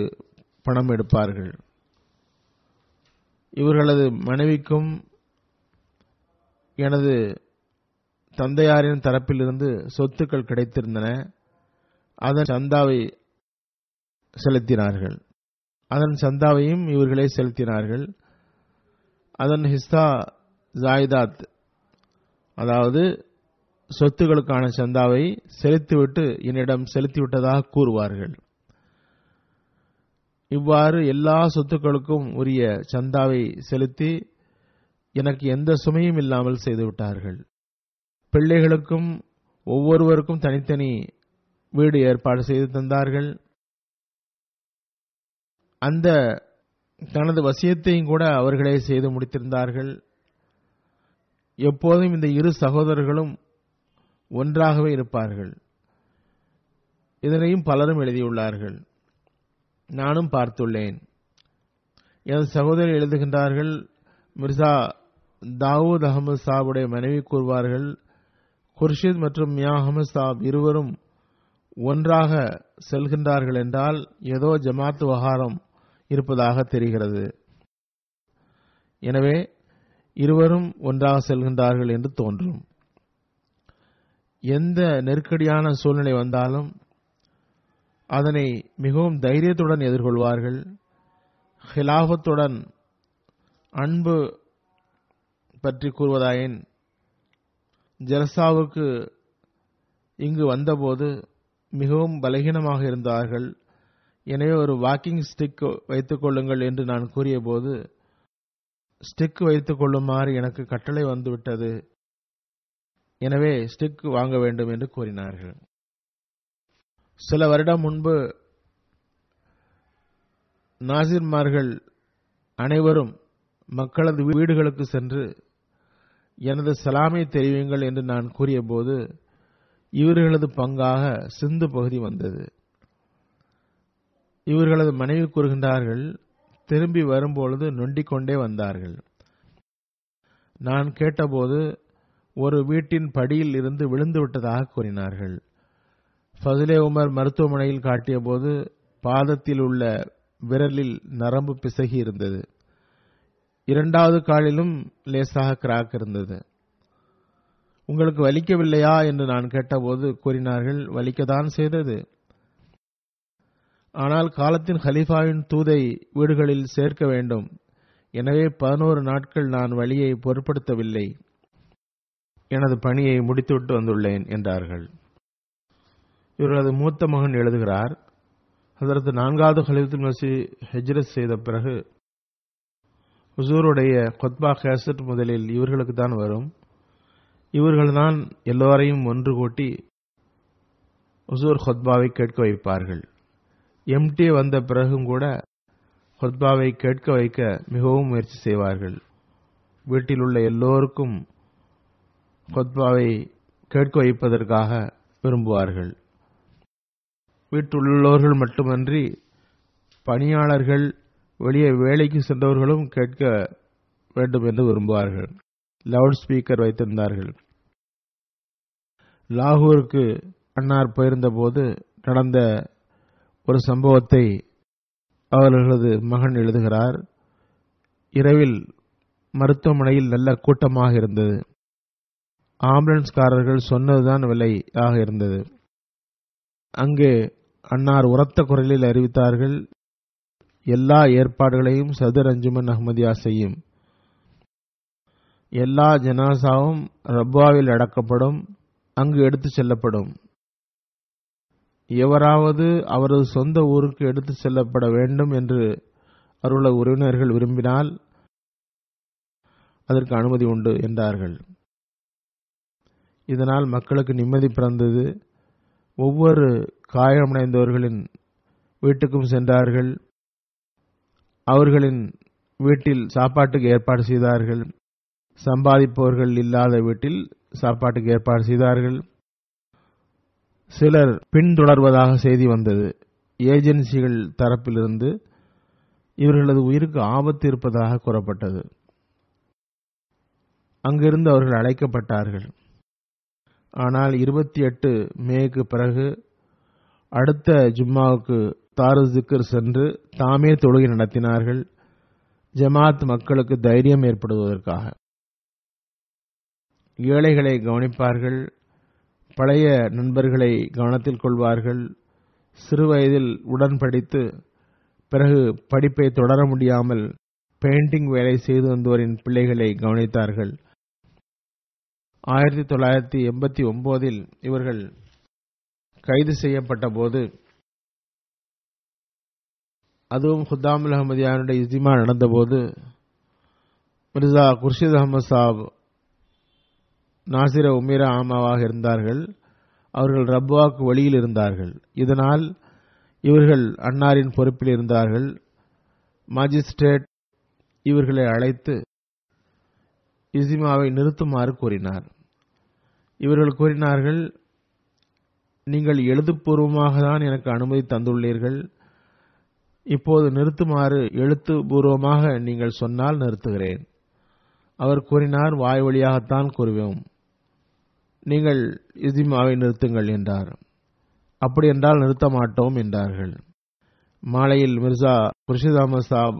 பணம் எடுப்பார்கள். இவர்களது மனைவிக்கும் எனது தந்தையாரின் தரப்பிலிருந்து சொத்துக்கள் கிடைத்திருந்தன. அதன் சந்தாவை செலுத்தினார்கள். அதன் சந்தாவையும் இவர்களே செலுத்தினார்கள். அதன் ஹிஸ்ஸா ஜாயிதாத், அதாவது சொத்துக்களுக்கான சந்தாவை செலுத்திவிட்டு என்னிடம் செலுத்திவிட்டதாக கூறுவார்கள். இவ்வாறு எல்லா சொத்துக்களுக்கும் உரிய சந்தாவை செலுத்தி எனக்கு எந்த சுமையும் இல்லாமல் செய்துவிட்டார்கள். பிள்ளைகளுக்கும் ஒவ்வொருவருக்கும் தனித்தனி வீடு ஏற்பாடு செய்து தந்தார்கள். அந்த தனது வசியத்தையும் கூட அவர்களே செய்து முடித்திருந்தார்கள். எப்போதும் இந்த இரு சகோதரர்களும் ஒன்றாகவே இருப்பார்கள். இதனையும் பலரும் எழுதியுள்ளார்கள், நானும் பார்த்துள்ளேன். எனது சகோதரி எழுதுகின்றார்கள், மிர்சா தாவூத் அகமது சாபுடைய மனைவி கூறுவார்கள், குர்ஷித் மற்றும் மியா அகமது சாப் இருவரும் ஒன்றாக செல்கின்றார்கள் என்றால் ஏதோ ஜமாத் வகாரம் இருப்பதாக தெரிகிறது. எனவே இருவரும் ஒன்றாக செல்கின்றார்கள் என்று தோன்றும். எந்த நெருக்கடியான சூழ்நிலை வந்தாலும் அதனை மிகவும் தைரியத்துடன் எதிர்கொள்வார்கள். ஹிலாஃபத்துடன் அன்பு பற்றி கூறுவதாயின் ஜலசாவுக்கு இங்கு வந்தபோது மிகவும் பலகீனமாக இருந்தார்கள். எனவே ஒரு வாக்கிங் ஸ்டிக் வைத்துக் கொள்ளுங்கள் என்று நான் கூறியபோது, ஸ்டிக் வைத்துக் கொள்ளுமாறு எனக்கு கட்டளை வந்துவிட்டது, எனவே ஸ்டிக் வாங்க வேண்டும் என்று கூறினார்கள். சில வருடம் முன்பு நாசிர்மார்கள் அனைவரும் மக்களது வீடுகளுக்கு சென்று எனது சலாமை தெரிவியுங்கள் என்று நான் கூறியபோது இவர்களது பங்காக சிந்து பகுதி வந்தது. இவர்களது மனைவி கூறுகின்றார்கள், திரும்பி வரும்பொழுது நொண்டிக் கொண்டே வந்தார்கள். நான் கேட்டபோது ஒரு வீட்டின் படியில் இருந்து விழுந்து விட்டதாக கூறினார்கள். ஃபஸ்லே உமர் மருத்துவமனையில் காட்டிய போது பாதத்தில் உள்ள விரலில் நரம்பு பிசகி இருந்தது. இரண்டாவது காலிலும் லேசாக கிராக் இருந்தது. உங்களுக்கு வலிக்கவில்லையா என்று நான் கேட்டபோது கூறினார்கள், வலிக்கத்தான் செய்தது. ஆனால் காலத்தின் ஹலீஃபாவின் தூதை வீடுகளில் சேர்க்க வேண்டும், எனவே 11 நாட்கள் நான் வலியை பொருட்படுத்தவில்லை, எனது பணியை முடித்துவிட்டு வந்துள்ளேன் என்றார்கள். இவர்களது மூத்த மகன் எழுதுகிறார், ஹஜ்ரத் 4வது கலீஃபத்துல் மஸீஹ் ஹிஜ்ரத் செய்த பிறகு ஹுசூருடைய குத்பா கேசட் முதலில் இவர்களுக்கு தான் வரும். இவர்கள்தான் எல்லோரையும் ஒன்று கூட்டி ஹுசூர் குத்பாவை கேட்க வைப்பார்கள். எம்டி வந்த பிறகும் கூட குத்பாவை கேட்க வைக்க மிகவும் முயற்சி செய்வார்கள். வீட்டில் உள்ள எல்லோருக்கும் குத்பாவை கேட்க வைப்பதற்காக விரும்புவார்கள். வீட்டுள்ளவர்கள் மட்டுமன்றி பணியாளர்கள், வெளியே வேலைக்கு சென்றவர்களும் கேட்க வேண்டும் என்று விரும்புவார்கள். லவுட் ஸ்பீக்கர் வைத்திருந்தார்கள். லாகூருக்கு அன்னார் போயிருந்த போது நடந்த ஒரு சம்பவத்தை அவர்களது மகன் எழுதுகிறார். இரவில் மருத்துவமனையில் நல்ல கூட்டமாக இருந்தது. ஆம்புலன்ஸ்காரர்கள் சொன்னதுதான் விலையாக இருந்தது. அங்கே அன்னார் உரத்த குரலில் அறிவித்தார்கள், எல்லா ஏற்பாடுகளையும் சதுர் அஞ்சுமன் அஹ்மதியா செய்யும். எல்லா ஜனாசாவும் ரப்வாவில் அடக்கப்படும், அங்கு எடுத்துச் செல்லப்படும். எவராவது அவரது சொந்த ஊருக்கு எடுத்துச் செல்லப்பட வேண்டும் என்று அவருடைய உறவினர்கள் விரும்பினால் அதற்கு அனுமதி உண்டு என்றார்கள். இதனால் மக்களுக்கு நிம்மதி பிறந்தது. ஒவ்வொரு காயமடைந்தவர்களின் வீட்டுக்கும் சென்றார்கள். அவர்களின் வீட்டில் சாப்பாட்டுக்கு ஏற்பாடு செய்தார்கள். சம்பாதிப்பவர்கள் இல்லாத வீட்டில் சாப்பாட்டுக்கு ஏற்பாடு செய்தார்கள். சிலர் பின்தொடர்வதாக செய்தி வந்தது. ஏஜென்சிகள் தரப்பிலிருந்து இவர்களது உயிருக்கு ஆபத்து இருப்பதாக கூறப்பட்டது. அங்கிருந்து அவர்கள் அழைக்கப்பட்டார்கள். ஆனால் 28 மேக்கு பிறகு அடுத்த ஜும்மாவுக்கு தாரு ஜிக்ர் சென்று தாமே தொழுகை நடத்தினார்கள், ஜமாத் மக்களுக்கு தைரியம் ஏற்படுவதற்காக. ஏழைகளை கவனிப்பார்கள், பழைய நண்பர்களை கவனத்தில் கொள்வார்கள். சிறுவயதில் உடன் படித்து பிறகு படிப்பை தொடர முடியாமல் பெயிண்டிங் வேலை செய்து வந்தோரின் பிள்ளைகளை கவனித்தார்கள். 1989 இவர்கள் கைது செய்யப்பட்ட போது, அதுவும் குத்தாமுல் அஹ்மதியானுடைய இஜ்மா நடந்தபோது, மிர்சா குர்ஷித் அஹமது சாப் நாசிர உமீரா ஆமாவாக இருந்தார்கள். அவர்கள் ரப்வாக்கு வெளியில் இருந்தார்கள். இதனால் இவர்கள் அன்னாரின் பொறுப்பில் இருந்தார்கள். மாஜிஸ்ட்ரேட் இவர்களை அழைத்து இஜ்மாவை நிறுத்துமாறு கூறினார். இவர்கள் கூறினார்கள், நீங்கள் எழுத்துப்பூர்வமாக தான் எனக்கு அனுமதி தந்துள்ளீர்கள், இப்போது நிறுத்துமாறு எழுத்துப்பூர்வமாக நீங்கள் சொன்னால் நிறுத்துகிறேன். அவர் கூறினார், வாய் வழியாகத்தான் கூறுவோம், நீங்கள் இஜ்மாவை நிறுத்துங்கள் என்றார். அப்படி என்றால் நிறுத்த மாட்டோம் என்றார்கள். மாலையில் மிர்சா குர்ஷித் அஹமது சாப்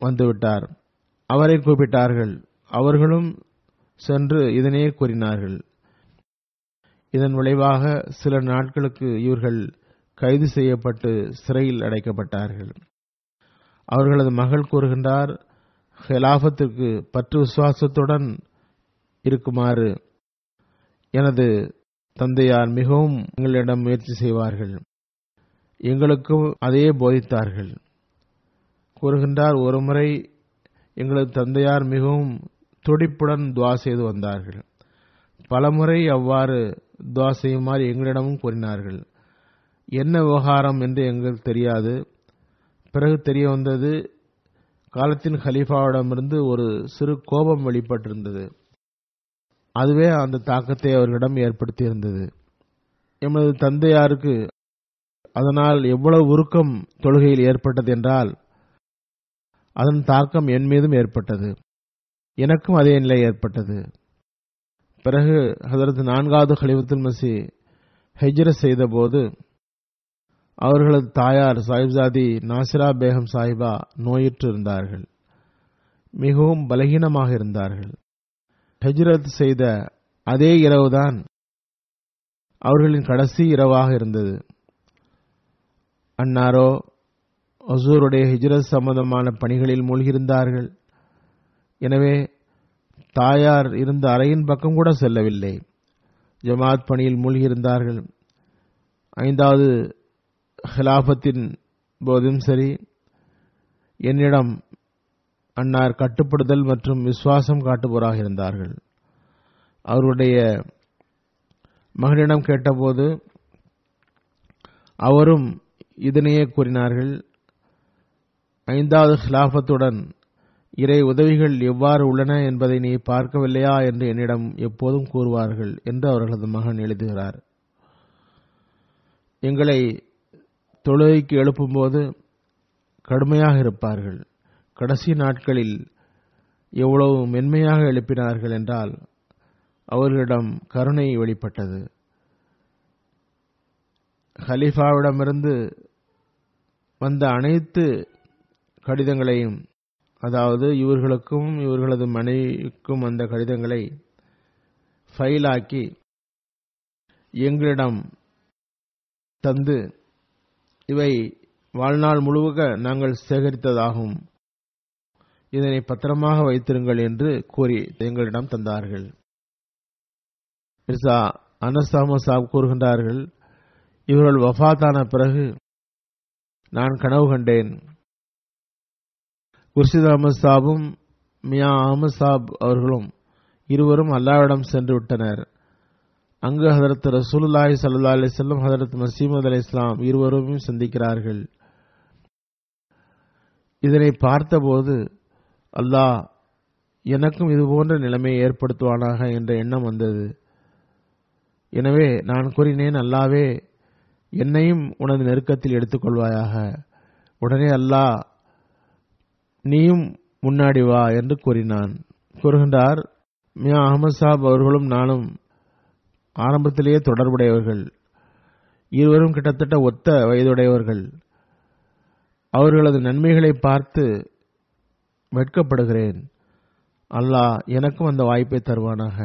வந்துவிட்டார். அவரை கூப்பிட்டார்கள். அவர்களும் சென்று இதனையே கூறினார்கள். இதன் விளைவாக சில நாட்களுக்கு இவர்கள் கைது செய்யப்பட்டு சிறையில் அடைக்கப்பட்டார்கள். அவர்களது மகள் கூறுகின்றார், ஹிலாஃபத்திற்கு பற்று விசுவாசத்துடன் இருக்குமாறு எனது தந்தையார் மிகவும் எங்களிடம் முயற்சி செய்வார்கள், எங்களுக்கும் அதையே போதித்தார்கள். கூறுகின்றார், ஒருமுறை எங்களது தந்தையார் மிகவும் துடிப்புடன் துவா செய்து வந்தார்கள். பலமுறை அவ்வாறு துவா செய்யுமாறு எங்களிடமும் கூறினார்கள். என்ன விவகாரம் என்று எங்களுக்கு தெரியாது. பிறகு தெரிய வந்தது, காலத்தின் ஹலீஃபாவிடமிருந்து ஒரு சிறு கோபம் வெளிப்பட்டிருந்தது. அதுவே அந்த தாக்கத்தை அவர்களிடம் ஏற்படுத்தியிருந்தது. எமது தந்தையாருக்கு அதனால் எவ்வளவு உருக்கம் தொழுகையில் ஏற்பட்டது என்றால் அதன் தாக்கம் என் மீதும் ஏற்பட்டது. எனக்கும் அதே நிலை ஏற்பட்டது. பிறகு ஹஜ்ரத் 4வது கலீஃபத்துல் மஸீஹ் ஹிஜ்ரத் செய்த போது அவர்களது தாயார் சாஹிப்சாதி நாசிரா பேகம் சாஹிபா நோயுற்று இருந்தார்கள். மிகவும் பலகீனமாக இருந்தார்கள். ஹிஜ்ரத் செய்த அதே இரவுதான் அவர்களின் கடைசி இரவாக இருந்தது. அன்னாரோ ஹுசூருடைய ஹிஜ்ரத் சம்பந்தமான பணிகளில் மூழ்கியிருந்தார்கள். எனவே தாயார் இருந்த அறையின் பக்கம் கூட செல்லவில்லை. ஜமாத் பணியில் மூழ்கியிருந்தார்கள். 5வது ஹிலாஃபத்தின் போதும் சரி, என்னிடம் அன்னார் கட்டுப்படுதல் மற்றும் விசுவாசம் காட்டுபவராக இருந்தார்கள். அவருடைய மகனிடம் கேட்டபோது அவரும் இதனையே கூறினார்கள். 5வது ஹிலாஃபத்துடன் இறை உதவிகள் எவ்வாறு உள்ளன என்பதை நீ பார்க்கவில்லையா என்று என்னிடம் எப்போதும் கூறுவார்கள் என்று அவர்களது மகன் எழுதுகிறார். எங்களை தொழுகைக்கு எழுப்பும்போது கடுமையாக இருப்பார்கள். கடைசி நாட்களில் எவ்வளவு மென்மையாக எழுப்பினார்கள் என்றால் அவர்களிடம் கருணை வெளிப்பட்டது. ஹலீஃபாவிடமிருந்து வந்த அனைத்து கடிதங்களையும், அதாவது இவர்களுக்கும் இவர்களது மனைவிக்கும் வந்த கடிதங்களை ஃபைலாக்கி எங்களிடம் தந்து, இவை வாழ்நாள் முழுவதும் நாங்கள் சேகரித்ததாகும், இதனை பத்திரமாக வைத்திருங்கள் என்று கூறி எங்களிடம் தந்தார்கள். மிர்சா அனஸ் அஹ்மத் சாப் கூறுகின்றார்கள், இவர்கள் வஃபாத்தான பிறகு நான் கனவு கண்டேன். குர்ஷித் அஹமத் சாபும் மியா அஹமத் சாப் அவர்களும் இருவரும் அல்லாஹ்விடம் சென்று விட்டனர். அங்கு ஹதரத் ரசூலுல்லாஹி ஸல்லல்லாஹு அலைஹி வஸல்லம், ஹதரத் மஸீஹ் மவ்ஊத் அலைஹிஸ்ஸலாம் இருவரும் சந்திக்கிறார்கள். இதனை பார்த்தபோது அல்லாஹ் எனக்கும் இதுபோன்ற நிலைமையை ஏற்படுத்துவானாக என்ற எண்ணம் வந்தது. எனவே நான் கூறினேன், அல்லாவே என்னையும் உனது நெருக்கத்தில் எடுத்துக்கொள்வாயாக. உடனே அல்லாஹ் நீயும் முன்னாடி வா என்று கூறினான். கூறுகின்றார், மியா அஹமத் சாப் அவர்களும் நானும் ஆரம்பத்திலேயே தொடர்புடையவர்கள். இருவரும் கிட்டத்தட்ட ஒத்த வயதுடையவர்கள். அவர்களது நன்மைகளை பார்த்து வெட்கப்படுகிறேன். அல்லாஹ் எனக்கும் அந்த வாய்ப்பை தருவானாக.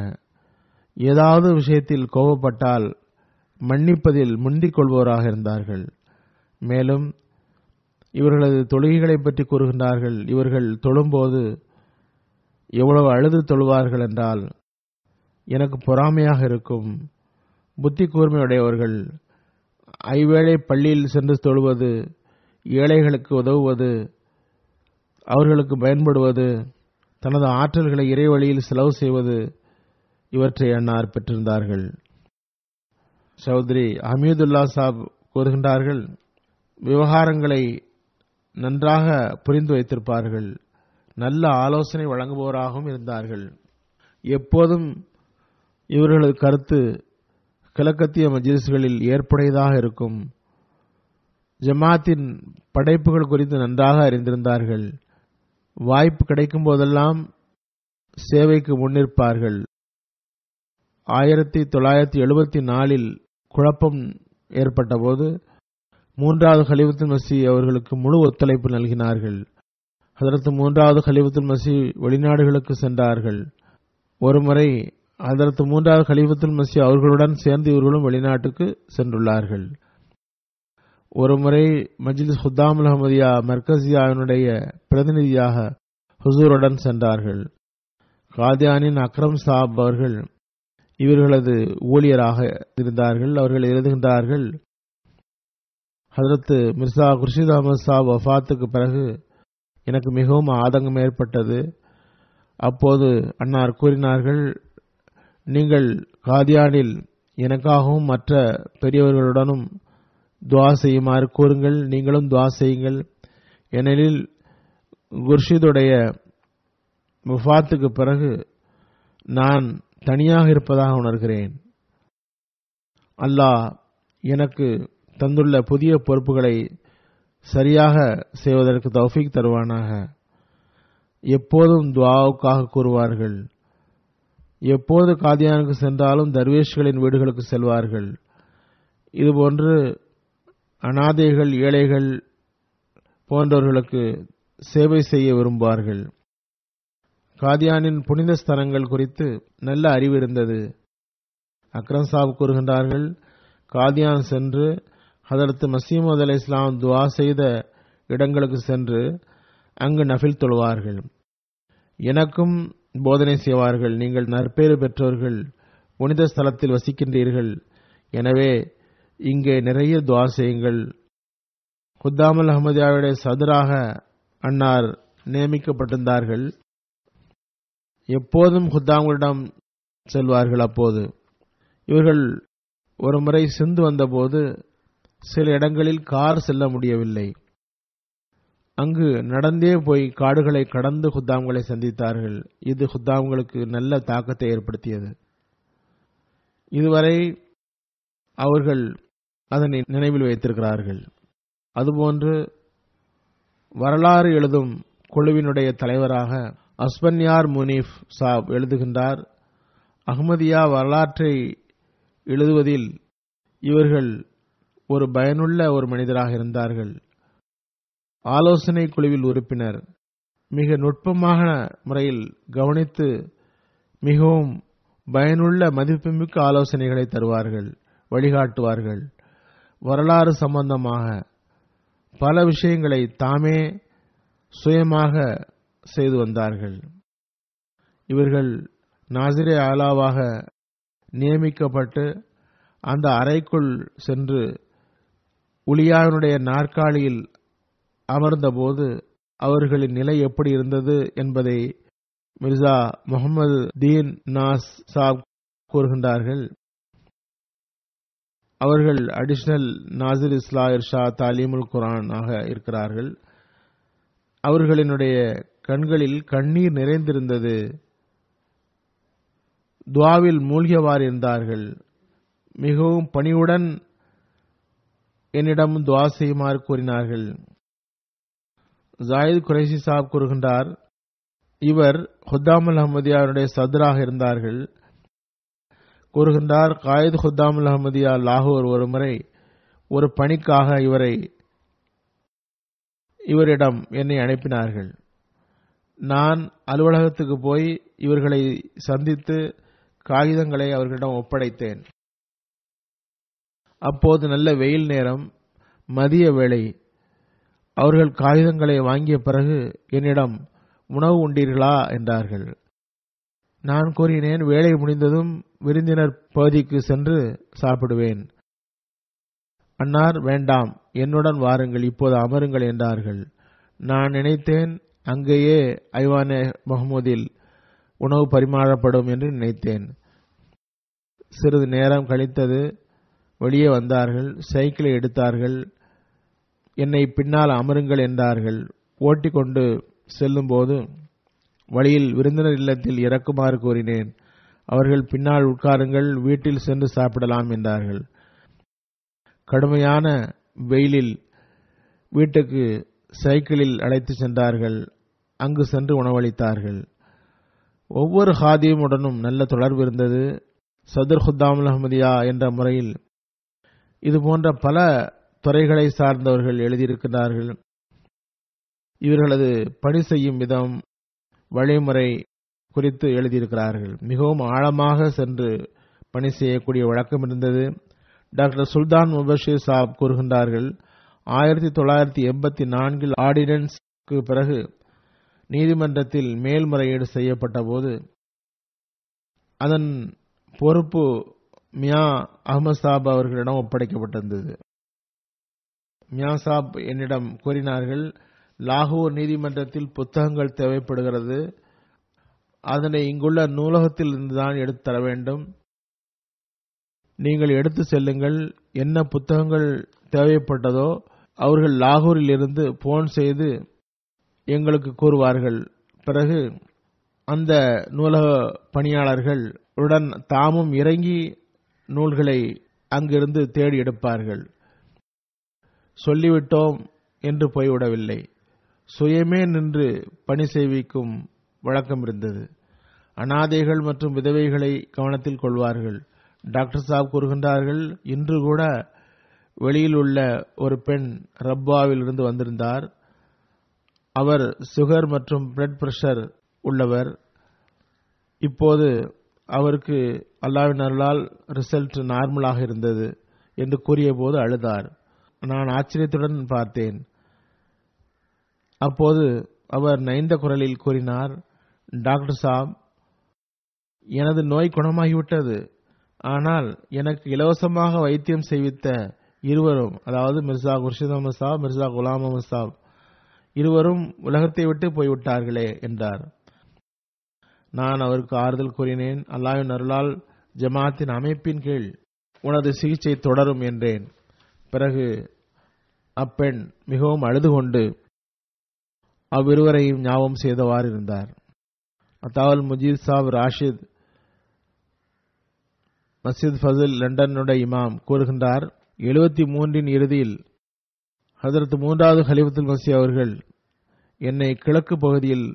ஏதாவது விஷயத்தில் கோபப்பட்டால் மன்னிப்பதில் முந்திக் கொள்பவராக இருந்தார்கள். மேலும் இவர்களது தொழுகைகளை பற்றி கூறுகின்றார்கள். இவர்கள் தொழும்போது எவ்வளவு அழுது தொழுவார்கள் என்றால் எனக்கு பொறாமையாக இருக்கும். புத்தி கூர்மையுடையவர்கள் ஐவேளை பள்ளியில் சென்று தொழுவது, ஏழைகளுக்கு உதவுவது, அவர்களுக்கு பயன்படுவது, தனது ஆற்றல்களை இறைவழியில் செலவு செய்வது, இவற்றை அன்னார் பெற்றிருந்தார்கள். சௌத்ரி ஹமீதுல்லா சாப் கூறுகின்றார்கள், விவகாரங்களை நன்றாக புரிந்து வைத்திருப்பார்கள். நல்ல ஆலோசனை வழங்குபவராகவும் இருந்தார்கள். எப்போதும் இவர்களது கருத்து கிழக்கத்திய மஜ்லிஸ்களில் ஏற்புடையதாக இருக்கும். ஜமாத்தின் படைப்புகள் குறித்து நன்றாக அறிந்திருந்தார்கள். வாய்ப்பு கிடைக்கும் போதெல்லாம் சேவைக்கு முன்னிற்பார்கள். 1974 குழப்பம் ஏற்பட்ட போது 3வது கலீஃபத்துல் மஸீஹ் அவர்களுக்கு முழு ஒத்துழைப்பு நல்கினார்கள். ஹதரத் 3வது கலீஃபத்துல் மஸீஹ் வெளிநாடுகளுக்கு சென்றார்கள். ஒருமுறை ஹதரத் 3வது கலீஃபத்துல் மஸீஹ் அவர்களுடன் சேர்ந்து இவர்களும் வெளிநாட்டுக்கு சென்றுள்ளார்கள். ஒருமுறை மஜ்லிஸ் ஹுத்தாமுல் அஹ்மதியா மர்கசியாவினுடைய பிரதிநிதியாக ஹுசூருடன் சென்றார்கள். காதியானின் அக்ரம் சாப் அவர்கள் இவர்களது ஊழியராக இருந்தார்கள். அவர்கள் எழுதுகின்றார்கள், ஹஜ்ரத் மிர்சா குர்ஷித் அஹமது சாப் வஃபாத்துக்கு பிறகு எனக்கு மிகவும் ஆதங்கம் ஏற்பட்டது. அப்போது அன்னார் கூறினார்கள், நீங்கள் காதியானில் எனக்காகவும் மற்ற பெரியவர்களுடனும் துவா செய்யுமாறு கூறுங்கள், நீங்களும் துவா செய்யுங்கள். ஏனெனில் குர்ஷிதுடைய வஃபாத்துக்கு பிறகு நான் தனியாக இருப்பதாக உணர்கிறேன். அல்லாஹ் எனக்கு தந்துள்ள புதிய பொறுப்புகளை சரியாக செய்வதற்கு தௌஃபீக் தருவானாக. எப்போதும் துஆவுக்காக கூறுவார்கள். எப்போது காதியானுக்கு சென்றாலும் தர்வேஷ்களின் வீடுகளுக்கு செல்வார்கள். இதுபோன்று அனாதைகள், ஏழைகள் போன்றவர்களுக்கு சேவை செய்ய விரும்புவார்கள். காதியானின் புனித ஸ்தலங்கள் குறித்து நல்ல அறிவு இருந்தது. அக்ரம் சாப் கூறுகின்றார்கள், காதியான் சென்று ஹதரத் மசீமது அலைஹிஸ்ஸலாம் துஆ செய்த இடங்களுக்கு சென்று அங்கு நஃபில் தொழுவார்கள். எனக்கும் போதனை செய்வார்கள், நீங்கள் நற்பேறு பெற்றவர்கள், புனித ஸ்தலத்தில் வசிக்கின்றீர்கள், எனவே இங்கே நிறைய துஆ செய்யுங்கள். குத்தாமல் அஹமதியாவுடைய சதுராக அன்னார் நியமிக்கப்பட்டிருந்தார்கள். எப்போதும் குத்தாம்களிடம் செல்வார்கள். அப்போது இவர்கள் ஒரு முறை சிந்து வந்தபோது சில இடங்களில் கார் செல்ல முடியவில்லை. அங்கு நடந்தே போய் காடுகளை கடந்து குத்தாம்களை சந்தித்தார்கள். இது குத்தாம்களுக்கு நல்ல தாக்கத்தை ஏற்படுத்தியது. இதுவரை அவர்கள் அதனை நினைவில் வைத்திருக்கிறார்கள். அதுபோன்று வரலாறு எழுதும் குழுவினுடைய தலைவராக அஸ்பன்யார் முனீப் சாப் எழுதுகின்றார், அஹ்மதியா வரலாற்றை எழுதுவதில் இவர்கள் ஒரு பயனுள்ள ஒரு மனிதராக இருந்தார்கள். ஆலோசனை குழுவில் உறுப்பினர், மிக நுட்பமான முறையில் கவனித்து மிகவும் பயனுள்ள மதிப்புமிக்க ஆலோசனைகளை தருவார்கள், வழிகாட்டுவார்கள். வரலாறு சம்பந்தமாக பல விஷயங்களை தாமே சுயமாக செய்து வந்தார்கள். இவர்கள் நாசிரே ஆலாவாக நியமிக்கப்பட்டு அந்த அறைக்குள் சென்று உலியாவினுடைய நாற்காலியில் அமர்ந்தபோது அவர்களின் நிலை எப்படி இருந்தது என்பதை மிர்சா முகமது தீன் நாஸ் சாப் கூறுகின்றார்கள். அவர்கள் அடிஷனல் நாசிர் இஸ்லா இர்ஷா தாலீமுல் குர்ஆன் ஆக இருக்கிறார்கள். அவர்களினுடைய கண்களில் கண்ணீர் நிறைந்திருந்தது. துஆவில் மூழ்கியவாறு இருந்தார்கள். மிகவும் பணிவுடன் என்னிடம் துஆ செய்யுமாறு கூறினார்கள். ஜாயித் குரைஷி சாப் கூறுகின்றார், இவர் ஹுத்தாமுல் அஹ்மதியாவுடைய சதுராக இருந்தார்கள். கூறுகின்றார், காயித் ஹுத்தாமுல் அஹ்மதியா லாகூர் ஒரு முறை ஒரு பணிக்காக இவரிடம் என்னை அனுப்பினார்கள். நான் அலுவலகத்துக்கு போய் இவர்களை சந்தித்து காகிதங்களை அவர்களிடம் ஒப்படைத்தேன். அப்போது நல்ல வெயில் நேரம், மதிய வேளை. அவர்கள் காகிதங்களை வாங்கிய பிறகு என்னிடம் உணவு உண்டீர்களா என்றார்கள். நான் கூறினேன், வேலை முடிந்ததும் விருந்தினர் பகுதிக்கு சென்று சாப்பிடுவேன். அன்னார், வேண்டாம், என்னுடன் வாருங்கள், இப்போது அமருங்கள் என்றார்கள். நான் நினைத்தேன் அங்கேயே ஐவானே மஹமூதில் உணவு பரிமாறப்படும் என்று நினைத்தேன். சிறிது நேரம் கழித்தது. வெளியே வந்தார்கள், சைக்கிளை எடுத்தார்கள், என்னை பின்னால் அமருங்கள் என்றார்கள். ஓட்டிக்கொண்டு செல்லும் போது வழியில் விருந்தினர் இல்லத்தில் இறக்குமாறு கூறினேன். அவர்கள் பின்னால் உட்காருங்கள், வீட்டில் சென்று சாப்பிடலாம் என்றார்கள். கடுமையான வெயிலில் வீட்டுக்கு சைக்கிளில் அழைத்து சென்றார்கள். அங்கு சென்று உணவளித்தார்கள். ஒவ்வொரு ஹாதியுடனும் நல்ல தொடர்பு இருந்தது. சதுர் ஹுத்தாமுல் அஹ்மதியா என்ற முறையில் இதுபோன்ற பல துறைகளை சார்ந்தவர்கள் எழுதியிருக்கிறார்கள். இவர்களது பணி செய்யும் விதம், வழிமுறை குறித்து எழுதியிருக்கிறார்கள். மிகவும் ஆழமாக சென்று பணி செய்யக்கூடிய வழக்கம் இருந்தது. டாக்டர் சுல்தான் முபஷிர் சாப் கூறுகின்றார்கள், 1984 ஆர்டினன்ஸ்க்கு பிறகு நீதிமன்றத்தில் மேல்முறையீடு செய்யப்பட்ட போது அதன் பொறுப்பு மியா அஹ்மத் சாப் அவர்களிடம் ஒப்படைக்கப்பட்டிருந்தது. மியா சாப் என்னிடம் கூறினார்கள், லாகூர் நீதிமன்றத்தில் புத்தகங்கள் தேவைப்படுகிறது, அதனை இங்குள்ள நூலகத்தில் இருந்துதான் எடுத்து தர வேண்டும். நீங்கள் எடுத்து செல்லுங்கள். என்ன புத்தகங்கள் தேவைப்பட்டதோ அவர்கள் லாகூரில் இருந்து போன் செய்து எங்களுக்கு கூறுவார்கள். பிறகு அந்த நூலக பணியாளர்கள் உடன் தாமும் இறங்கி நூல்களை அங்கிருந்து தேடி எடுப்பார்கள். சொல்லிவிட்டோம் என்று போய்விடவில்லை. சுயமே நின்று பணி செய்விக்கும் வழக்கம் இருந்தது. அனாதைகள் மற்றும் விதவைகளை கவனத்தில் கொள்வார்கள். டாக்டர் சாப் கூறுகின்றார்கள், இன்று கூட வெளியில் உள்ள ஒரு பெண் ரப்பாவில் இருந்து வந்திருந்தார். அவர் சுகர் மற்றும் பிளட் பிரஷர் உள்ளவர். இப்போது அவருக்கு அல்லாஹ்வின் அருளால் ரிசல்ட் நார்மலாக இருந்தது என்று கூறிய போது அழுதார். நான் ஆச்சரியத்துடன் பார்த்தேன். அப்போது அவர் நைந்த குரலில் கூறினார், டாக்டர் சாப், எனது நோய் குணமாகிவிட்டது. ஆனால் எனக்கு இலவசமாக வைத்தியம் செய்வித்த இருவரும், அதாவது மிர்சா குர்ஷித் அஹமத் சாப், மிர்சா குலாம் அஹமத் சாப், இருவரும் உலகத்தை விட்டு போய்விட்டார்களே என்றார். நான் அவருக்கு ஆறுதல் கூறினேன். அல்லாஹ்வின் அருளால் ஜமாத்தின் அமைப்பின் கீழ் உனது சிகிச்சை தொடரும் என்றேன். பிறகு அப்பெண் மிகவும் அழுது கொண்டு அவ்விருவரையும் ஞாபகம் செய்தவாறு இருந்தார். அத்தாவல் முஜீத் சாப் ராஷித் மஸ்ஜித் ஃபசில் லண்டனுடைய இமாம் கூறுகின்றார், 73 இறுதியில் ஹதரத் 3வது ஹலிஃபத்துல் மஸீஹ் அவர்கள் என்னை கிழக்கு பகுதியில்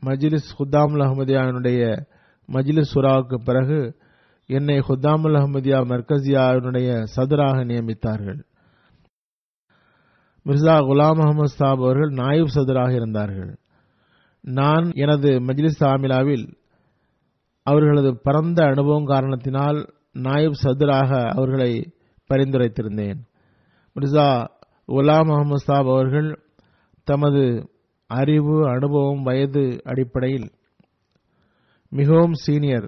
மஜ்லிஸ் ஹுத்தாமுல் அஹ்மதியாவினுடைய மஜ்லிஸ் சுராவுக்கு பிறகு என்னை ஹுத்தாமுல் அஹ்மதியா மர்கசியாவினுடைய சதராக நியமித்தார்கள். மிர்சா குலாம் அஹமத் சாப் அவர்கள் நாயிப் சதராக இருந்தார்கள். நான் எனது மஜ்லிஸ் ஆமிலாவில் அவர்களது பரந்த அனுபவம் காரணத்தினால் நாயிப் சதராக அவர்களை பரிந்துரைத்திருந்தேன். மிர்சா குலாம் அஹமத் சாப் அவர்கள் தமது அறிவு, அனுபவம், வயது அடிப்படையில் மிகவும் சீனியர்.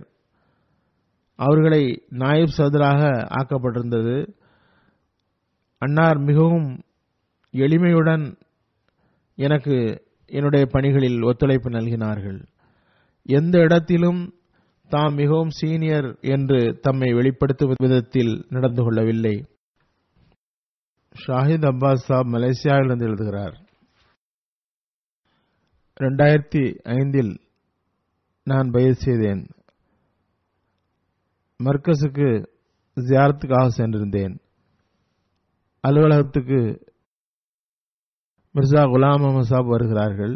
அவர்களை நாயிப் சதராக ஆக்கப்பட்டிருந்தது. அன்னார் மிகவும் எளிமையுடன் எனக்கு என்னுடைய பணிகளில் ஒத்துழைப்பு நல்கினார்கள். எந்த இடத்திலும் தாம் மிகவும் சீனியர் என்று தம்மை வெளிப்படுத்தும் விதத்தில் நடந்து கொள்ளவில்லை. ஷாஹித் அப்பாஸ் சாப் மலேசியாவிலிருந்து எழுதுகிறார், 2005 நான் பைஅத் செய்தேன். மர்கஸுக்கு ஜியாரத்துக்காக சென்றிருந்தேன். அலுவலகத்துக்கு மிர்சா குலாம் அஹமத் சாப் வருகிறார்கள்.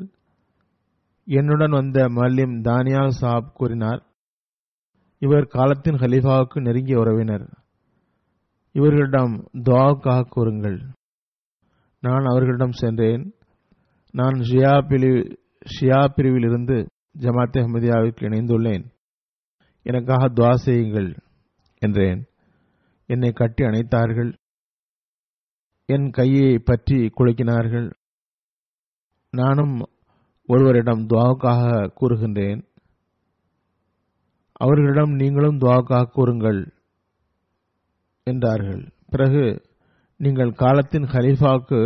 என்னுடன் வந்த மல்லிம் தானியால் சாப் கூறினார், இவர் காலத்தின் ஹலீஃபாவுக்கு நெருங்கிய உறவினர். இவர்களிடம் துஆவுக்காக கூறுங்கள். நான் அவர்களிடம் சென்றேன். நான் ஷியா பிரிவில் இருந்து ஜமாத் அஹ்மதியாவிற்கு இணைந்துள்ளேன். எனக்காக துஆ செய்யுங்கள் என்றேன். என்னை கட்டி அணைத்தார்கள். என் கையை பற்றி குலுக்கினார்கள். நானும் ஒருவரிடம் துஆவுக்காக கூறுகின்றேன். அவர்களிடம் நீங்களும் துஆவுக்காக கூறுங்கள் என்றார்கள். பிறகு நீங்கள் காலத்தின் ஹலீஃபாவுக்கு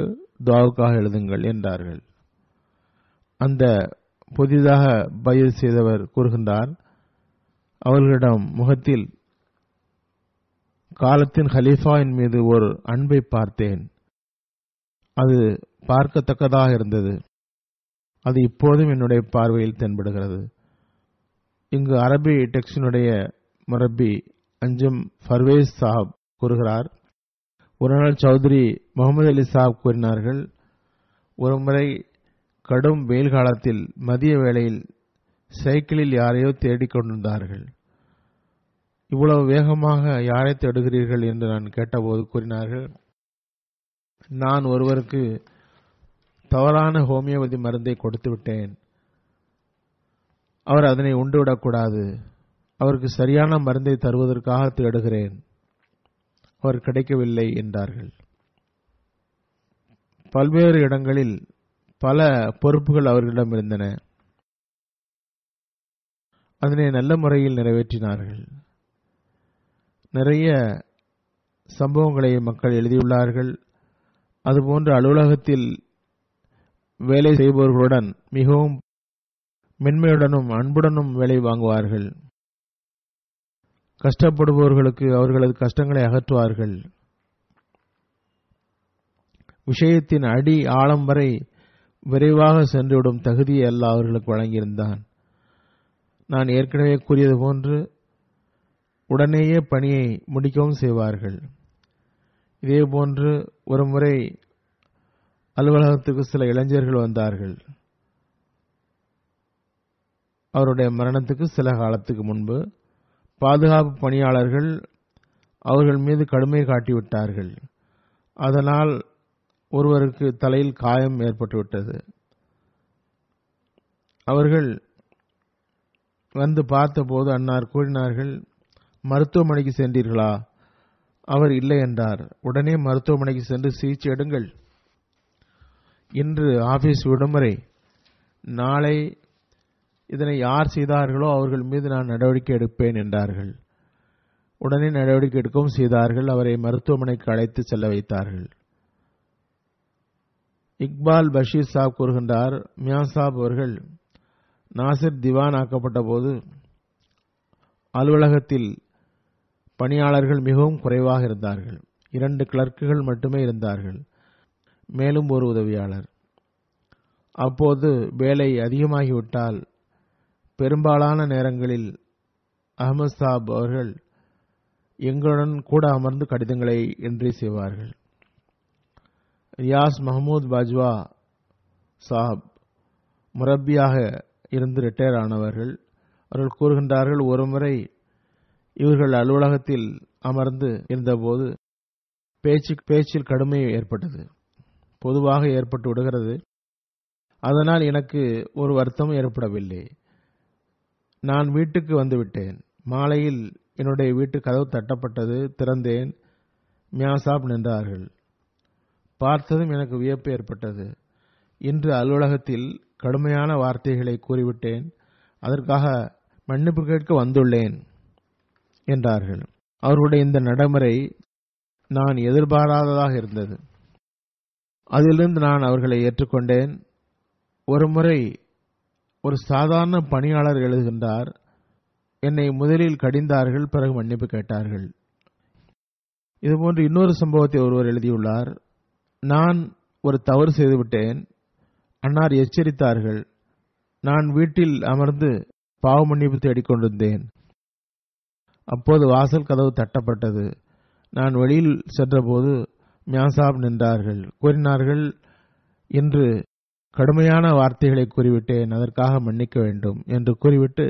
துஆவுக்காக எழுதுங்கள் என்றார்கள். அந்த புதிதாக பைஅத் செய்தவர் கூறுகின்றார், அவர்களிடம் முகத்தில் காலத்தின் ஹலீஃபாவின் மீது ஒரு அன்பை பார்த்தேன். அது பார்க்கத்தக்கதாக இருந்தது. அது இப்போதும் என்னுடைய பார்வையில் தென்படுகிறது. இங்கு அரபி டெக்ஸ்டினுடைய மரபி அஞ்சும் ஃபர்வேஸ் சாப் கூறுகிறார், ஒரு நாள் சௌத்ரி முகமது அலி சாப் கூறினார்கள், ஒருமுறை கடும் வெயில் காலத்தில் மதிய வேளையில் சைக்கிளில் யாரையோ தேடிக்கொண்டிருந்தார்கள். இவ்வளவு வேகமாக யாரை தேடுகிறீர்கள் என்று நான் கேட்டபோது கூறினார்கள், நான் ஒருவருக்கு தவறான ஹோமியோபதி மருந்தை கொடுத்து விட்டேன். அவர் அதனை உண்டுவிடக்கூடாது. அவருக்கு சரியான மருந்தை தருவதற்காக தேடுகிறேன். அவர் கிடைக்கவில்லை என்றார்கள். பல்வேறு இடங்களில் பல பொறுப்புகள் அவர்களிடம் இருந்தன. அதனை நல்ல முறையில் நிறைவேற்றினார்கள். நிறைய சம்பவங்களை மக்கள் எழுதியுள்ளார்கள். அதுபோன்று அலுவலகத்தில் வேலை செய்பவர்களுடன் மிகவும் மென்மையுடனும் அன்புடனும் வேலை வாங்குவார்கள். கஷ்டப்படுபவர்களுக்கு அவர்களது கஷ்டங்களை அகற்றுவார்கள். விஷயத்தின் அடி ஆழம் வரை விரைவாக சென்றுவிடும் தகுதியை அல்லாஹ் அவர்களுக்கு வழங்கியிருந்தான். நான் ஏற்கனவே கூறியது போன்று உடனேயே பணியை முடிக்கவும் செய்வார்கள். இதேபோன்று ஒரு முறை அலுவலகத்துக்கு சில இளைஞர்கள் வந்தார்கள். அவருடைய மரணத்துக்கு சில காலத்துக்கு முன்பு பாதுகாப்பு பணியாளர்கள் அவர்கள் மீது கடுமை காட்டிவிட்டார்கள். அதனால் ஒருவருக்கு தலையில் காயம் ஏற்பட்டுவிட்டது. அவர்கள் வந்து பார்த்தபோது அன்னார் கூறினார்கள், மருத்துவமனைக்கு சென்றீர்களா? அவர் இல்லை என்றார். உடனே மருத்துவமனைக்கு சென்று சிகிச்சை எடுங்கள். இன்று ஆபீஸ் விடுமுறை, நாளை இதனை யார் செய்தார்களோ அவர்கள் மீது நான் நடவடிக்கை எடுப்பேன் என்றார்கள். உடனே நடவடிக்கை எடுக்கவும் செய்தார்கள். அவரை மருத்துவமனைக்கு அழைத்து செல்ல வைத்தார்கள். இக்பால் பஷீர் சாப் கூறுகின்றார், மியான் சாப் அவர்கள் நாசிர் திவான் ஆக்கப்பட்ட போது அலுவலகத்தில் பணியாளர்கள் மிகவும் குறைவாக இருந்தார்கள். 2 கிளர்க்குகள் மட்டுமே இருந்தார்கள், மேலும் ஒரு உதவியாளர். அப்போது வேலை அதிகமாகிவிட்டால் பெரும்பாலான நேரங்களில் அஹமது சாப் அவர்கள் எங்களுடன் கூட அமர்ந்து கடிதங்களை என்ட்ரி செய்வார்கள். ரியாஸ் மஹமூத் பாஜ்வா சாப் முரப்பியாக இருந்து ரிட்டையர் ஆனவர்கள். அவர்கள் கூறுகின்றார்கள், ஒருமுறை இவர்கள் அலுவலகத்தில் அமர்ந்து இருந்தபோது பேச்சில் கடுமை ஏற்பட்டது. பொதுவாக ஏற்பட்டு விடுகிறது. அதனால் எனக்கு ஒரு வருத்தமும் ஏற்படவில்லை. நான் வீட்டுக்கு வந்துவிட்டேன். மாலையில் என்னுடைய வீட்டு கதவு தட்டப்பட்டது. திறந்தேன். மியாசாப் நின்றார்கள். பார்த்ததும் எனக்கு வியப்பு ஏற்பட்டது. இன்று அலுவலகத்தில் கடுமையான வார்த்தைகளை கூறிவிட்டேன், அதற்காக மன்னிப்பு கேட்க வந்துள்ளேன் என்றார்கள். அவர்களுடைய இந்த நடைமுறை நான் எதிர்பாராததாக இருந்தது. அதிலிருந்து நான் அவர்களை ஏற்றுக்கொண்டேன். ஒருமுறை ஒரு சாதாரண பணியாளர் எழுதுகின்றார், என்னை முதலில் கடிந்தார்கள், பிறகு மன்னிப்பு கேட்டார்கள். இதுபோன்று இன்னொரு சம்பவத்தை ஒருவர் எழுதியுள்ளார். நான் ஒரு தவறு செய்துவிட்டேன். அன்னார் எச்சரித்தார்கள். நான் வீட்டில் அமர்ந்து பாவ மன்னிப்பு தேடிக்கொண்டிருந்தேன். அப்போது வாசல் கதவு தட்டப்பட்டது. நான் வெளியில் சென்றபோது மியாசாப் நின்றார்கள். கூறினார்கள், இன்று கடுமையான வார்த்தைகளை கூறிவிட்டேன், அதற்காக மன்னிக்க வேண்டும் என்று கூறிவிட்டு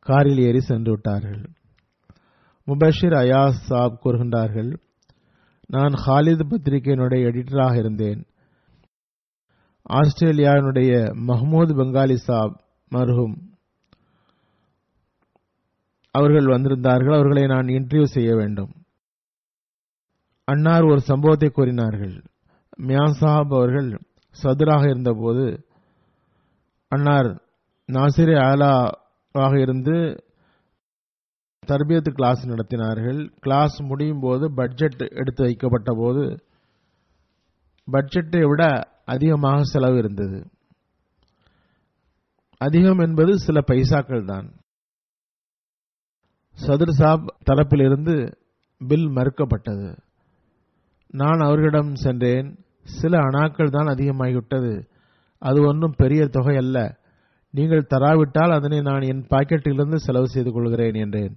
காரில் ஏறி சென்று விட்டார்கள். முபஷிர் அயாஸ் சாப் கூறுகின்றார்கள், நான் ஹாலித் பத்திரிகையினுடைய எடிட்டராக இருந்தேன். ஆஸ்திரேலியாவினுடைய மஹமூத் பெங்காலி சாப் மர்ஹூம் அவர்கள் வந்திருந்தார்கள். அவர்களை நான் இன்டர்வியூ செய்ய வேண்டும். அன்னார் ஒரு சம்பவத்தை கூறினார்கள். மியான் சாப் அவர்கள் சதுராக இருந்தபோது அன்னார் நாசிரே ஆலாவாக இருந்து தர்பியத்து கிளாஸ் நடத்தினார்கள். கிளாஸ் முடியும் போது பட்ஜெட் எடுத்து வைக்கப்பட்ட போது பட்ஜெட்டை விட அதிகமாக செலவு இருந்தது. அதிகம் என்பது சில பைசாக்கள் தான். சதுர் சாப் தரப்பிலிருந்து பில் மறுக்கப்பட்டது. நான் அவர்களிடம் சென்றேன். சில அணாக்கள் தான் அதிகமாகிவிட்டது, அது ஒன்றும் பெரிய தொகை அல்ல, நீங்கள் தராவிட்டால் அதனை நான் என் பாக்கெட்டிலிருந்து செலவு செய்து கொள்கிறேன் என்றேன்.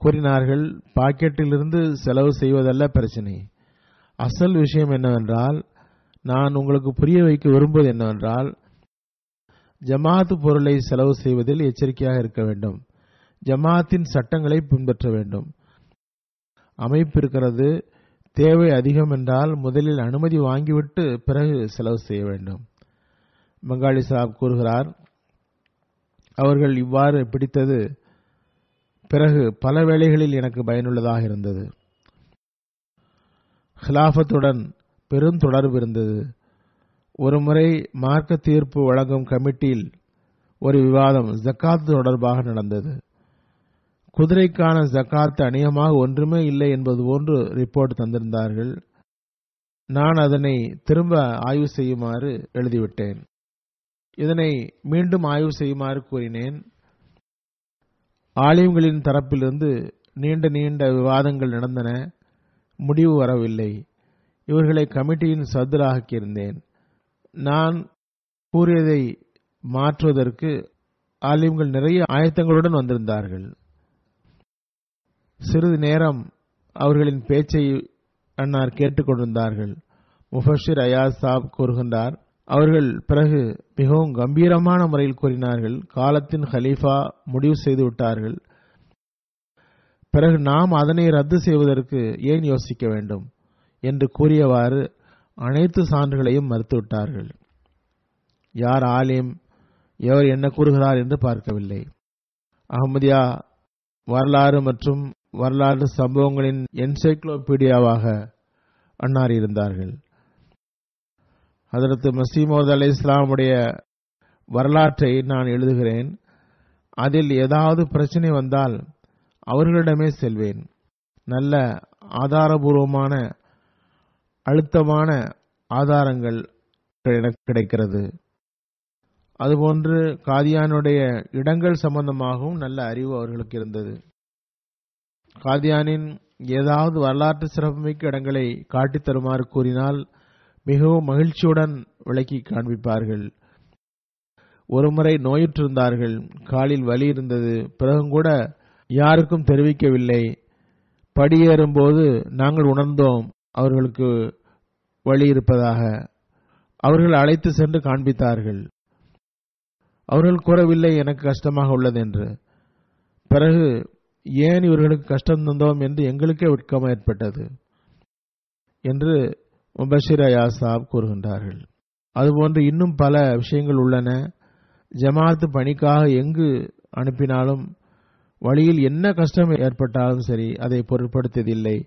கூறினார்கள், பாக்கெட்டிலிருந்து செலவு செய்வதல்ல பிரச்சனை, அசல் விஷயம் என்னவென்றால், நான் உங்களுக்கு புரிய வைக்க விரும்புவது என்னவென்றால், ஜமாத் பொருளை செலவு செய்வதில் எச்சரிக்கையாக இருக்க வேண்டும். ஜமாத்தின் சட்டங்களை பின்பற்ற வேண்டும். அமைப்பு இருக்கிறது, தேவை அதிகம் என்றால் முதலில் அனுமதி வாங்கிவிட்டு பிறகு செலவு செய்ய வேண்டும். பெங்காலி சாப் கூறுகிறார், அவர்கள் இவ்வாறு பிடித்தது பிறகு பல வேளைகளில் எனக்கு பயனுள்ளதாக இருந்தது. ஹிலாஃபத்துடன் பெரும் தொடர்பு இருந்தது. ஒருமுறை மார்க்க தீர்ப்பு வழங்கும் கமிட்டியில் ஒரு விவாதம் ஜக்காத் தொடர்பாக நடந்தது. குதிரைக்கான ஜக்காத் அநேகமாக ஒன்றுமே இல்லை என்பது போன்று ரிப்போர்ட் தந்திருந்தார்கள். நான் அதனை திரும்ப ஆய்வு செய்யுமாறு எழுதிவிட்டேன். இதனை மீண்டும் ஆய்வு செய்யுமாறு கூறினேன். ஆலிம்களின் தரப்பிலிருந்து நீண்ட நீண்ட விவாதங்கள் நடந்தன. முடிவு வரவில்லை. இவர்களை கமிட்டியின் சதுராக்கியிருந்தேன். நான் கூறியதை மாற்றுவதற்கு ஆலிம்கள் நிறைய ஆயத்தங்களுடன் வந்திருந்தார்கள். சிறிது நேரம் அவர்களின் பேச்சை அன்னார் கேட்டுக்கொண்டிருந்தார்கள். முஃபஷிர் அயாஸ் சாப் கூறுகின்றார், அவர்கள் பிறகு மிகவும் கம்பீரமான முறையில் கூறினார்கள், காலத்தின் ஹலீஃபா முடிவு செய்து விட்டார்கள். பிறகு நாம் அதனை ரத்து செய்வதற்கு ஏன் யோசிக்க வேண்டும் என்று கூறியவாறு அனைத்து சான்றுகளையும் மறுத்துவிட்டார்கள். யார் ஆலிம், எவர் என்ன கூறுகிறார் என்று பார்க்கவில்லை. அஹ்மதியா வரலாறு மற்றும் வரலாற்று சம்பவங்களின் என்சைக்ளோபீடியாவாக அன்னார் இருந்தார்கள். ஹதரத் மஸீஹ் மவ்ஊத் அலைஹிஸ்ஸலாமுடைய வரலாற்றை நான் எழுதுகிறேன். அதில் ஏதாவது பிரச்சனை வந்தால் அவர்களிடமே செல்வேன். நல்ல ஆதாரபூர்வமான அழுத்தமான ஆதாரங்கள் கிடைக்கிறது. அதுபோன்று காதியானுடைய இடங்கள் சம்பந்தமாகவும் நல்ல அறிவு அவர்களுக்கு இருந்தது. காதியானின் ஏதாவது வரலாற்று சிறப்புமிக்க இடங்களை காட்டித் தருமாறு கூறினால் மிகவும் மகிழ்ச்சியுடன் விளக்கி காண்பிப்பார்கள். ஒருமுறை நோயுற்றிருந்தார்கள். காலில் வலி இருந்தது. பிறகும் கூட யாருக்கும் தெரிவிக்கவில்லை. படியேறும்போது நாங்கள் உணர்ந்தோம் அவர்களுக்கு வலி இருப்பதாக. அவர்கள் அழைத்து சென்று காண்பித்தார்கள். அவர்கள் கூறவில்லை எனக்கு கஷ்டமாக உள்ளது என்று. பிறகு ஏன் இவர்களுக்கு கஷ்டம் தந்தோம் என்று எங்களுக்கே வெட்கம் ஏற்பட்டது என்று முபஷிர் அயாஸ் சாப் கூறுகின்றார்கள். அதுபோன்று இன்னும் பல விஷயங்கள் உள்ளன. ஜமாத் பணிக்காக எங்கு அனுப்பினாலும் வழியில் என்ன கஷ்டம் ஏற்பட்டாலும் சரி அதை பொருட்படுத்தியதில்லை.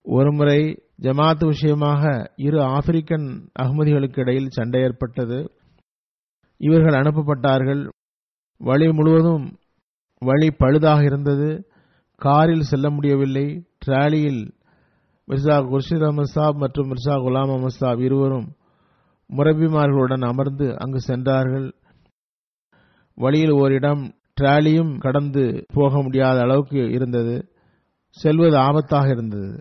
ஒருமுறை ஜமாத் விஷயமாக இரு ஆப்பிரிக்கன் அகமதிகளுக்கு இடையில் சண்டை ஏற்பட்டது. இவர்கள் அனுப்பப்பட்டார்கள். வழி முழுவதும் வழி பழுதாக இருந்தது. காரில் செல்ல முடியவில்லை. டிராலியில் மிர்சா குர்ஷித் அஹமத் சாப் மற்றும் மிர்சா குலாம் அஹமத் சாப் இருவரும் முரபிமார்களுடன் அமர்ந்து அங்கு சென்றார்கள். வழியில் ஓரிடம் டிராலியும் கடந்து போக முடியாத அளவுக்கு இருந்தது. செல்வது ஆபத்தாக இருந்தது.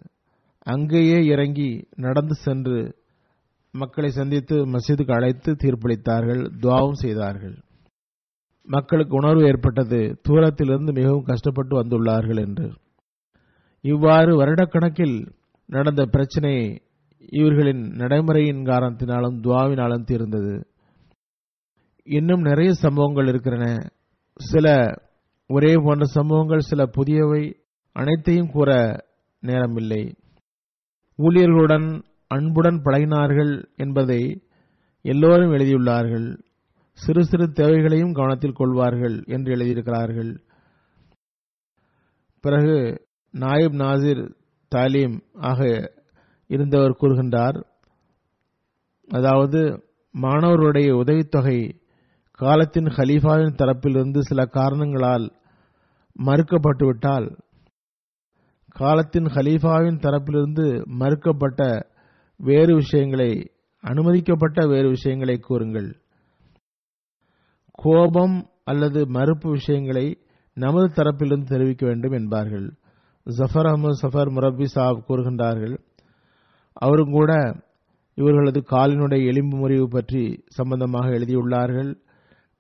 அங்கேயே இறங்கி நடந்து சென்று மக்களை சந்தித்து மஸ்ஜிதுக்கு அழைத்து தீர்ப்பளித்தார்கள். துஆவும் செய்தார்கள். மக்களுக்கு உணர்வு ஏற்பட்டது, தூரத்திலிருந்து மிகவும் கஷ்டப்பட்டு வந்துள்ளார்கள் என்று. இவ்வாறு வருடக்கணக்கில் நடந்த பிரச்சனை இவர்களின் நடைமுறையின் காரணத்தினாலும் துஆவினாலும் தீர்ந்தது. இன்னும் நிறைய சம்பவங்கள் இருக்கிறன. சில ஒரே போன்ற சம்பவங்கள், சில புதியவை. அனைத்தையும் கூற நேரமில்லை. ஊழியர்களுடன் அன்புடன் பழகினார்கள் என்பதை எல்லோரும் எழுதியுள்ளார்கள். சிறு சிறு தேவைகளையும் கவனத்தில் கொள்வார்கள் என்று எழுதியிருக்கிறார்கள். பிறகு நாயிப் நாசிர் தாலீம் ஆக இருந்தவர் கூறுகின்றார், அதாவது மாணவர்களுடைய உதவித்தொகை காலத்தின் ஹலீஃபாவின் தரப்பிலிருந்து சில காரணங்களால் மறுக்கப்பட்டுவிட்டால், காலத்தின் ஹலீஃபாவின் தரப்பிலிருந்து மறுக்கப்பட்ட வேறு விஷயங்களை, அனுமதிக்கப்பட்ட வேறு விஷயங்களை கூறுங்கள். கோபம் அல்லது மறுப்பு விஷயங்களை நமது தரப்பிலிருந்து தெரிவிக்க வேண்டும் என்பார்கள். ஜஃபர் அஹமது சஃபர் முரப்பி சாப் கூறுகின்றார்கள், அவரும் கூட இவர்களது காலினுடைய எலும்பு முறிவு பற்றி சம்பந்தமாக எழுதியுள்ளார்கள்.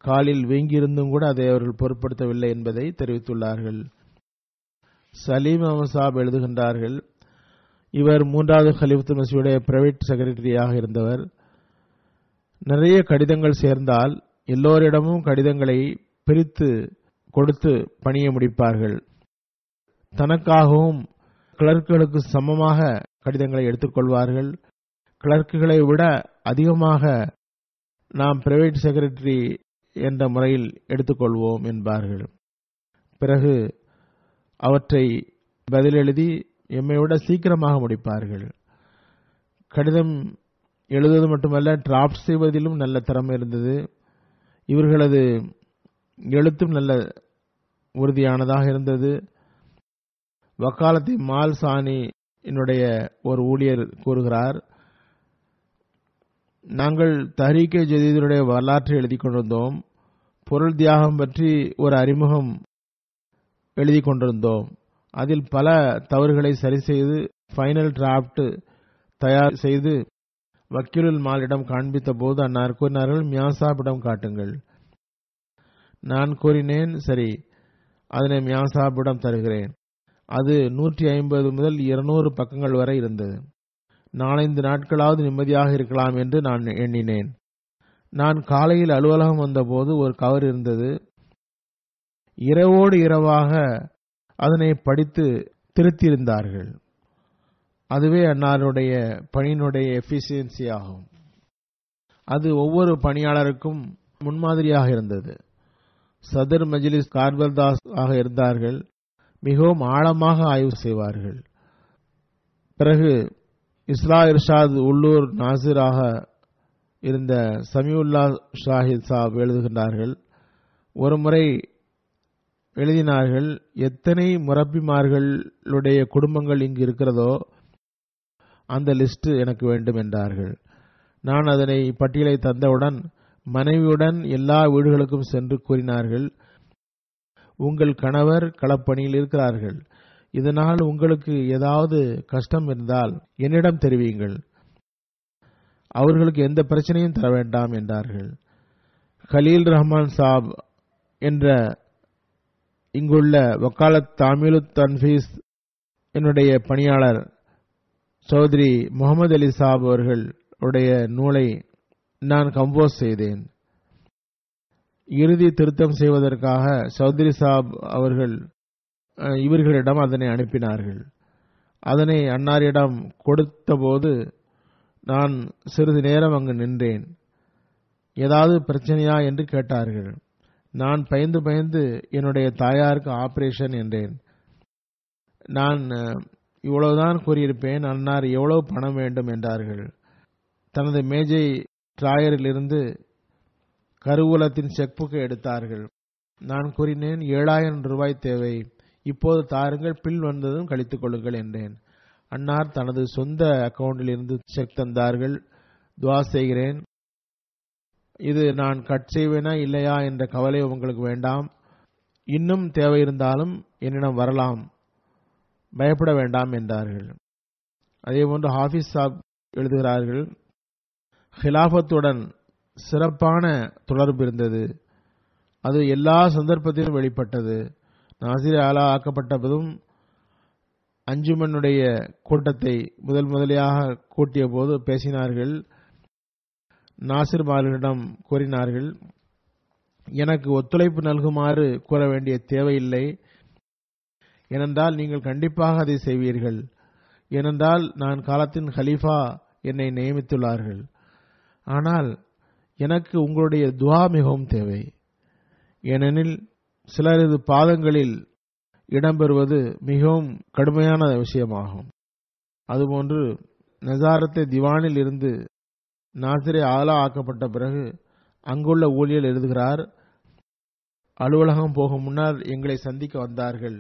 காலில் வீங்கியிருந்தும் கூட அதை அவர்கள் பொருட்படுத்தவில்லை என்பதை தெரிவித்துள்ளார்கள். சலீம் அஹமது சாப் எழுதுகின்றார்கள், இவர் 3வது கலீஃபத்துல் மஸீஹுடைய பிரைவேட் செக்ரட்டரியாக இருந்தவர். நிறைய கடிதங்கள் சேர்ந்தால் எல்லோரிடமும் கடிதங்களை பிரித்து கொடுத்து பணியை முடிப்பார்கள். தனக்காகவும் கிளர்க்குகளுக்கு சமமாக கடிதங்களை எடுத்துக்கொள்வார்கள். கிளர்க்குகளை விட அதிகமாக நாம் பிரைவேட் செக்ரட்டரி என்ற முறையில் எடுத்துக்கொள்வோம் என்பார்கள். பிறகு அவற்றை பதில் எழுதி எம்மை விட சீக்கிரமாக முடிப்பார்கள். கடிதம் எழுதுவது மட்டுமல்ல, டிராப்ட் செய்வதிலும் நல்ல திறமை இருந்தது. இவர்களது எழுத்தும் நல்ல உறுதியானதாக இருந்தது. வக்காலத்தி மால் சானி என்னுடைய ஒரு ஊழியர் கூறுகிறார், நாங்கள் தஹ்ரீகே ஜதீதுடைய வரலாற்றை எழுதி கொண்டிருந்தோம். பொருள் தியாகம் பற்றி ஒரு அறிமுகம் எழுதி கொண்டிருந்தோம். அதில் பல தவறுகளை சரி செய்து ஃபைனல் டிராப்ட் தயார் செய்து வக்கீலுல் மாலிடம் காண்பித்த போது அன்னார் கூறினார்கள், மியாசாபிடம் காட்டுங்கள். நான் கூறினேன், சரி, அதனை மியாசாபிடம் தருகிறேன். அது 150 முதல் 200 பக்கங்கள் வரை இருந்தது. 4-5 நாட்களாவது நிம்மதியாக இருக்கலாம் என்று நான் எண்ணினேன். நான் காலையில் அலுவலகம் வந்தபோது ஒரு கவர் இருந்தது. இரவோடு இரவாக அதனை படித்து திருத்தியிருந்தார்கள். அதுவே அன்னாருடைய பணியினுடைய எஃபிசியன்சி ஆகும். அது ஒவ்வொரு பணியாளருக்கும் முன்மாதிரியாக இருந்தது. சதர் மஜ்லிஸ் கார்பல்தாஸ் ஆக இருந்தார்கள். மிகவும் ஆழமாக ஆய்வு செய்வார்கள். பிறகு இஸ்லா இர்ஷாத் உள்ளூர் நாசிராக இருந்த சமியுல்லா ஷாஹித் சாப் எழுதுகின்றார்கள். ஒரு முறை எழுதினார்கள், எத்தனை முரப்பிமார்களுடைய குடும்பங்கள் இங்கு இருக்கிறதோ அந்த லிஸ்ட் எனக்கு வேண்டும் என்றார்கள். நான் அதனை பட்டியலை தந்தவுடன் மனைவியுடன் எல்லா வீடுகளுக்கும் சென்று கூறினார்கள், உங்கள் கணவர் களப்பணியில் இருக்கிறார்கள். இதனால் உங்களுக்கு ஏதாவது கஷ்டம் இருந்தால் என்னிடம் தெரிவியுங்கள். அவர்களுக்கு எந்த பிரச்சனையும் தர வேண்டாம் என்றார்கள். கலீல் ரஹ்மான் சாப் என்ற இங்குள்ள வக்காலத் தாமிலு தன்ஃபீஸ் என்னுடைய பணியாளர் சௌத்ரி முகமது அலி சாப் அவர்களுடைய நூலை நான் கம்போஸ் செய்தேன். இறுதி திருத்தம் செய்வதற்காக சௌத்ரி சாப் அவர்கள் இவர்களிடம் அதனை அனுப்பினார்கள். அதனை அன்னாரிடம் கொடுத்தபோது நான் சிறிது நேரம் அங்கு நின்றேன். ஏதாவது பிரச்சனையா என்று கேட்டார்கள். நான் பயந்து என்னுடைய தாயாருக்கு ஆபரேஷன் என்றேன். நான் இவ்வளவுதான் கூறியிருப்பேன். அன்னார் எவ்வளவு பணம் வேண்டும் என்றார்கள். தனது மேஜை டிராயரிலிருந்து கருவூலத்தின் செக்புக்கை எடுத்தார்கள். நான் கூறினேன், 7000 ரூபாய் தேவை, இப்போது தாருங்கள், பில் வந்ததும் கழித்துக் கொள்ளுங்கள் என்றேன். அன்னார் தனது சொந்த அக்கவுண்டில் இருந்து செக் தந்தார்கள். துவா செய்கிறேன், இது நான் கட் செய்வேனா இல்லையா என்ற கவலை உங்களுக்கு வேண்டாம். இன்னும் தேவை இருந்தாலும் என்னிடம் வரலாம், பயப்பட வேண்டாம் என்றார்கள். அதேபோன்று ஹாஃபிஸ் சாப் எழுதுகிறார்கள், ஹிலாஃபத்துடன் சிறப்பான தொடர்பு இருந்தது. அது எல்லா சந்தர்ப்பத்திலும் வெளிப்பட்டது. நாசிர் ஆலா ஆக்கப்பட்டதும் அஞ்சுமனுடைய கூட்டத்தை முதலியாக கூட்டிய போது பேசினார்கள். நாசிர் மாலிடம் கூறினார்கள், எனக்கு ஒத்துழைப்பு நல்குமாறு கூற வேண்டிய தேவையில்லை. ஏனென்றால் நீங்கள் கண்டிப்பாக அதை செய்வீர்கள். ஏனென்றால் நான் காலத்தின் ஹலீஃபா என்னை நியமித்துள்ளார்கள். ஆனால் எனக்கு உங்களுடைய துவா மிகவும் தேவை. ஏனெனில் சிலரது பாதங்களில் இடம்பெறுவது மிகவும் கடுமையான விஷயமாகும். அதுபோன்று நசாரத்தை திவானில் இருந்து நாசிரே ஆலா ஆக்கப்பட்ட பிறகு அங்குள்ள ஊழியர் எழுதுகிறார், அலுவலகம் போகும் முன்னர் எங்களை சந்திக்க வந்தார்கள்.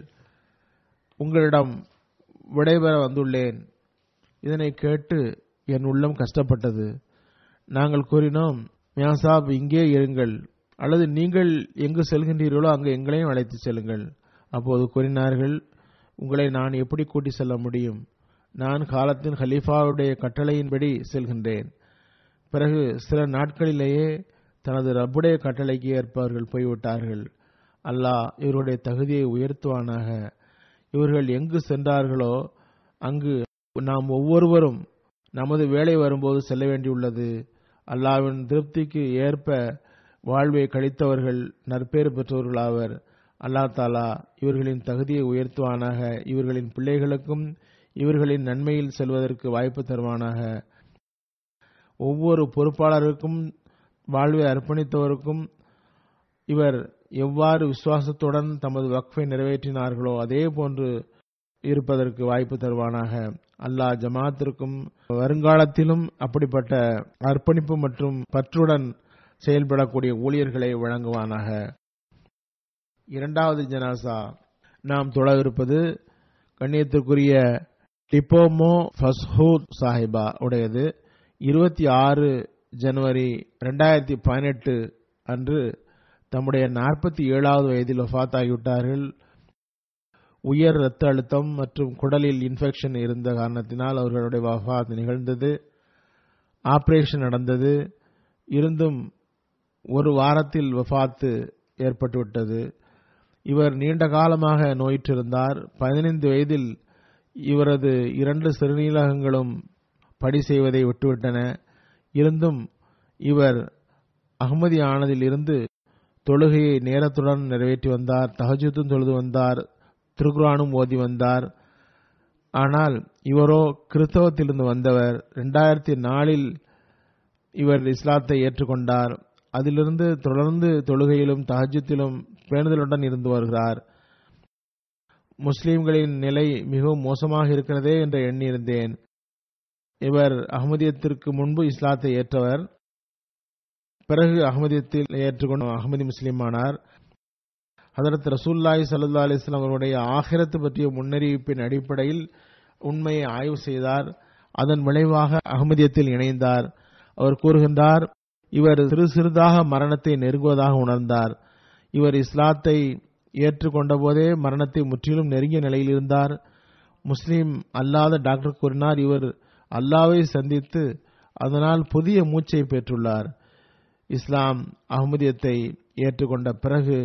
உங்களிடம் விடைபெற வந்துள்ளேன். இதனை கேட்டு என் உள்ளம் கஷ்டப்பட்டது. நாங்கள் கூறினோம், மியாசாப் இங்கே இருங்கள், அல்லது நீங்கள் எங்கு செல்கின்றீர்களோ அங்கு எங்களையும் அழைத்து செல்லுங்கள். அப்போது கூறினார்கள், உங்களை நான் எப்படி கூட்டி செல்ல முடியும்? நான் காலத்தின் ஹலீஃபாவுடைய கட்டளையின்படி செல்கின்றேன். பிறகு சில நாட்களிலேயே தனது ரப்புடைய கட்டளைக்கு ஏற்பவர்கள் போய்விட்டார்கள். அல்லாஹ் இவருடைய தகுதியை உயர்த்துவானாக. இவர்கள் எங்கு சென்றார்களோ அங்கு நாம் ஒவ்வொருவரும் நமது வேலை வரும்போது செல்ல வேண்டியுள்ளது. அல்லாஹ்வின் திருப்திக்கு ஏற்ப வாழ்வை கழித்தவர்கள் நற்பேறு பெற்றவர்களாவர். அல்லாஹ் தாலா இவர்களின் தகுதியை உயர்த்துவானாக. இவர்களின் பிள்ளைகளுக்கும் இவர்களின் நன்மையில் செல்வதற்கு வாய்ப்பு தருவானாக. ஒவ்வொரு பொறுப்பாளருக்கும் வாழ்வை அர்ப்பணித்தவருக்கும் இவர் எவ்வாறு விசுவாசத்துடன் தமது வக்ஃபை நிறைவேற்றினார்களோ அதே போன்று இருப்பதற்கு வாய்ப்பு தருவானாக. அல்லாஹ் ஜமாத்திற்கும் வருங்காலத்திலும் அப்படிப்பட்ட அர்ப்பணிப்பு மற்றும் பற்றுடன் செயல்படக்கூடிய ஊழியர்களை வழங்குவானாக. இரண்டாவது ஜனாசா நாம் தொழவிருப்பது கண்ணியத்திற்குரிய டிப்போமோ ஃபஸ்ஹூத் சாஹிபா உடையது. 26 ஜனவரி 2018 அன்று தம்முடைய 47வது வயதில் வஃபாத் ஆகிவிட்டார்கள். உயர் இரத்த அழுத்தம் மற்றும் குடலில் இன்ஃபெக்ஷன் இருந்த காரணத்தினால் அவர்களுடைய வஃபாத் நிகழ்ந்தது. ஆபரேஷன் நடந்தது. இருந்தும் ஒரு வாரத்தில் வஃபாத்து ஏற்பட்டுவிட்டது. இவர் நீண்ட காலமாக நோயிற்றிருந்தார். 15 வயதில் இவரது 2 சிறுநீரகங்களும் படி செய்வதை விட்டுவிட்டன. இருந்தும் இவர் அஹ்மதி ஆனதில் இருந்து தொழுகையை நேரத்துடன் நிறைவேற்றி வந்தார். தஹஜ்ஜுதும் தொழுது வந்தார். திருக்குர்ஆனும் ஓதி வந்தார். ஆனால் இவரோ கிறிஸ்தவத்திலிருந்து வந்தவர். 2004 இவர் இஸ்லாத்தை ஏற்றுக்கொண்டார். அதிலிருந்து தொடர்ந்து தொழுகையிலும் தஹஜ்ஜுதிலும் பேணுதலுடன் இருந்து வருகிறார். முஸ்லிம்களின் நிலை மிகவும் மோசமாக இருக்கிறதே என்று எண்ணியிருந்தேன். இவர் அஹ்மதியத்திற்கு முன்பு இஸ்லாத்தை ஏற்றவர். பிறகு அஹ்மதியத்தில் ஏற்றுக்கொண்டு அஹ்மதி முஸ்லிமானார். ஹதரத் ரசூலுல்லாஹி ஸல்லல்லாஹு அலைஹி வஸல்லம் அவருடைய ஆகிரத்து பற்றிய முன்னறிவிப்பின் அடிப்படையில் உண்மையை ஆய்வு செய்தார். அதன் விளைவாக அஹ்மதியத்தில் இணைந்தார். அவர் கூறுகின்றார், இவர் சிறு சிறிதாக மரணத்தை நெருங்குவதாக உணர்ந்தார். இவர் இஸ்லாத்தை ஏற்றுக்கொண்ட போதே மரணத்தை முற்றிலும் நெருங்கிய நிலையில் இருந்தார். முஸ்லிம் அல்லாத டாக்டர் கூறினார், இவர் அல்லாவை சந்தித்து அதனால் புதிய மூச்சை பெற்றுள்ளார். இஸ்லாம் அஹ்மதியத்தை ஏற்றுக்கொண்ட பிறகு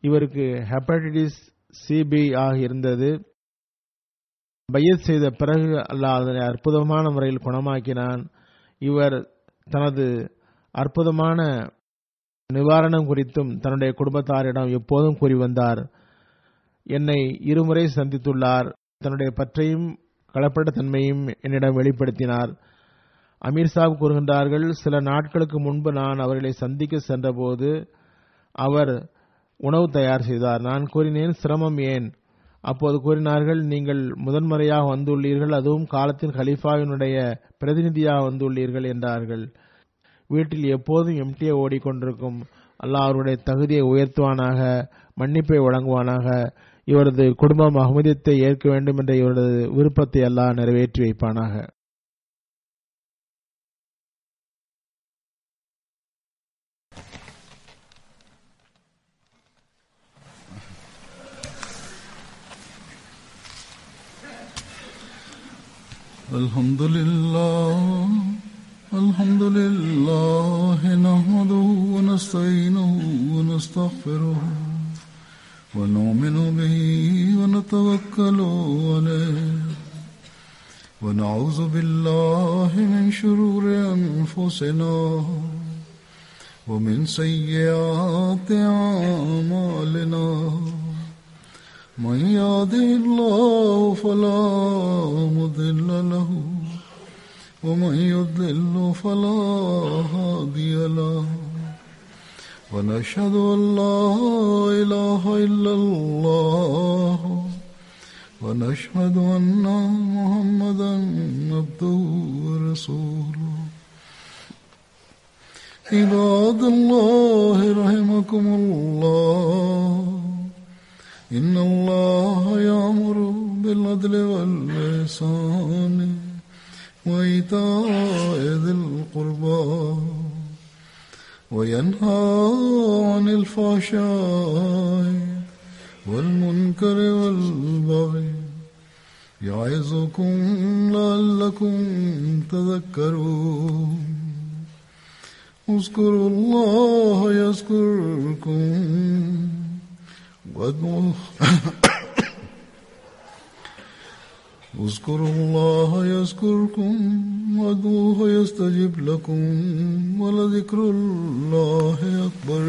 இவருக்கு ஹெப்படைட்டிஸ் சிபி ஆக இருந்தது. பையத் செய்த பிறகு அல்லாஹ் அதனை அற்புதமான முறையில் குணமாக்கினான். இவர் தனது அற்புதமான நிவாரணம் குறித்தும் தன்னுடைய குடும்பத்தாரிடம் எப்போதும் கூறி வந்தார். என்னை இருமுறை சந்தித்துள்ளார். தன்னுடைய பற்றையும் களப்பட்ட தன்மையும் என்னிடம் வெளிப்படுத்தினார். அமீர் சாப் கூறுகின்றார்கள், சில நாட்களுக்கு முன்பு நான் அவர்களை சந்திக்க சென்றபோது அவர் உணவு தயார் செய்தார். நான் கூறினேன், சிரமம் ஏன்? அப்போது கூறினார்கள், நீங்கள் முதன்முறையாக வந்துள்ளீர்கள், அதுவும் காலத்தின் கலீஃபாவினுடைய பிரதிநிதியாக வந்துள்ளீர்கள் என்றார்கள். வீட்டில் எப்போதும் எம்டியை ஓடிக்கொண்டிருக்கும். அல்லாஹ் அவருடைய தகுதியை உயர்த்துவானாக, மன்னிப்பை வழங்குவானாக. இவரது குடும்பம் அஹ்மதியத்தை ஏற்க வேண்டும் என்ற இவரது விருப்பத்தை அல்லாஹ் நிறைவேற்றி வைப்பானாக. Alhamdulillah nahmaduhu wa nasta'inuhu wa nastaghfiruhu wa nu'minu bihi wa natawakkalu alayhi wa na'udhu billahi min shururi anfusina wa min sayyiati a'malina. Man yahdihillahu fala mudilla lahu ومن يضلل فلا هادي له ونشهد أن لا إله إلا الله ونشهد أن محمدا عبده ورسوله. عباد الله رحمكم الله إن الله يأمر بالعدل والإحسان وإيتاء ذي القربى وينهى عن الفحشاء والمنكر والبغي يعظكم لعلكم تذكرون. اذكروا الله يذكركم اذكروا الله يذكركم وادعوه يستجب لكم ولذكر الله أكبر.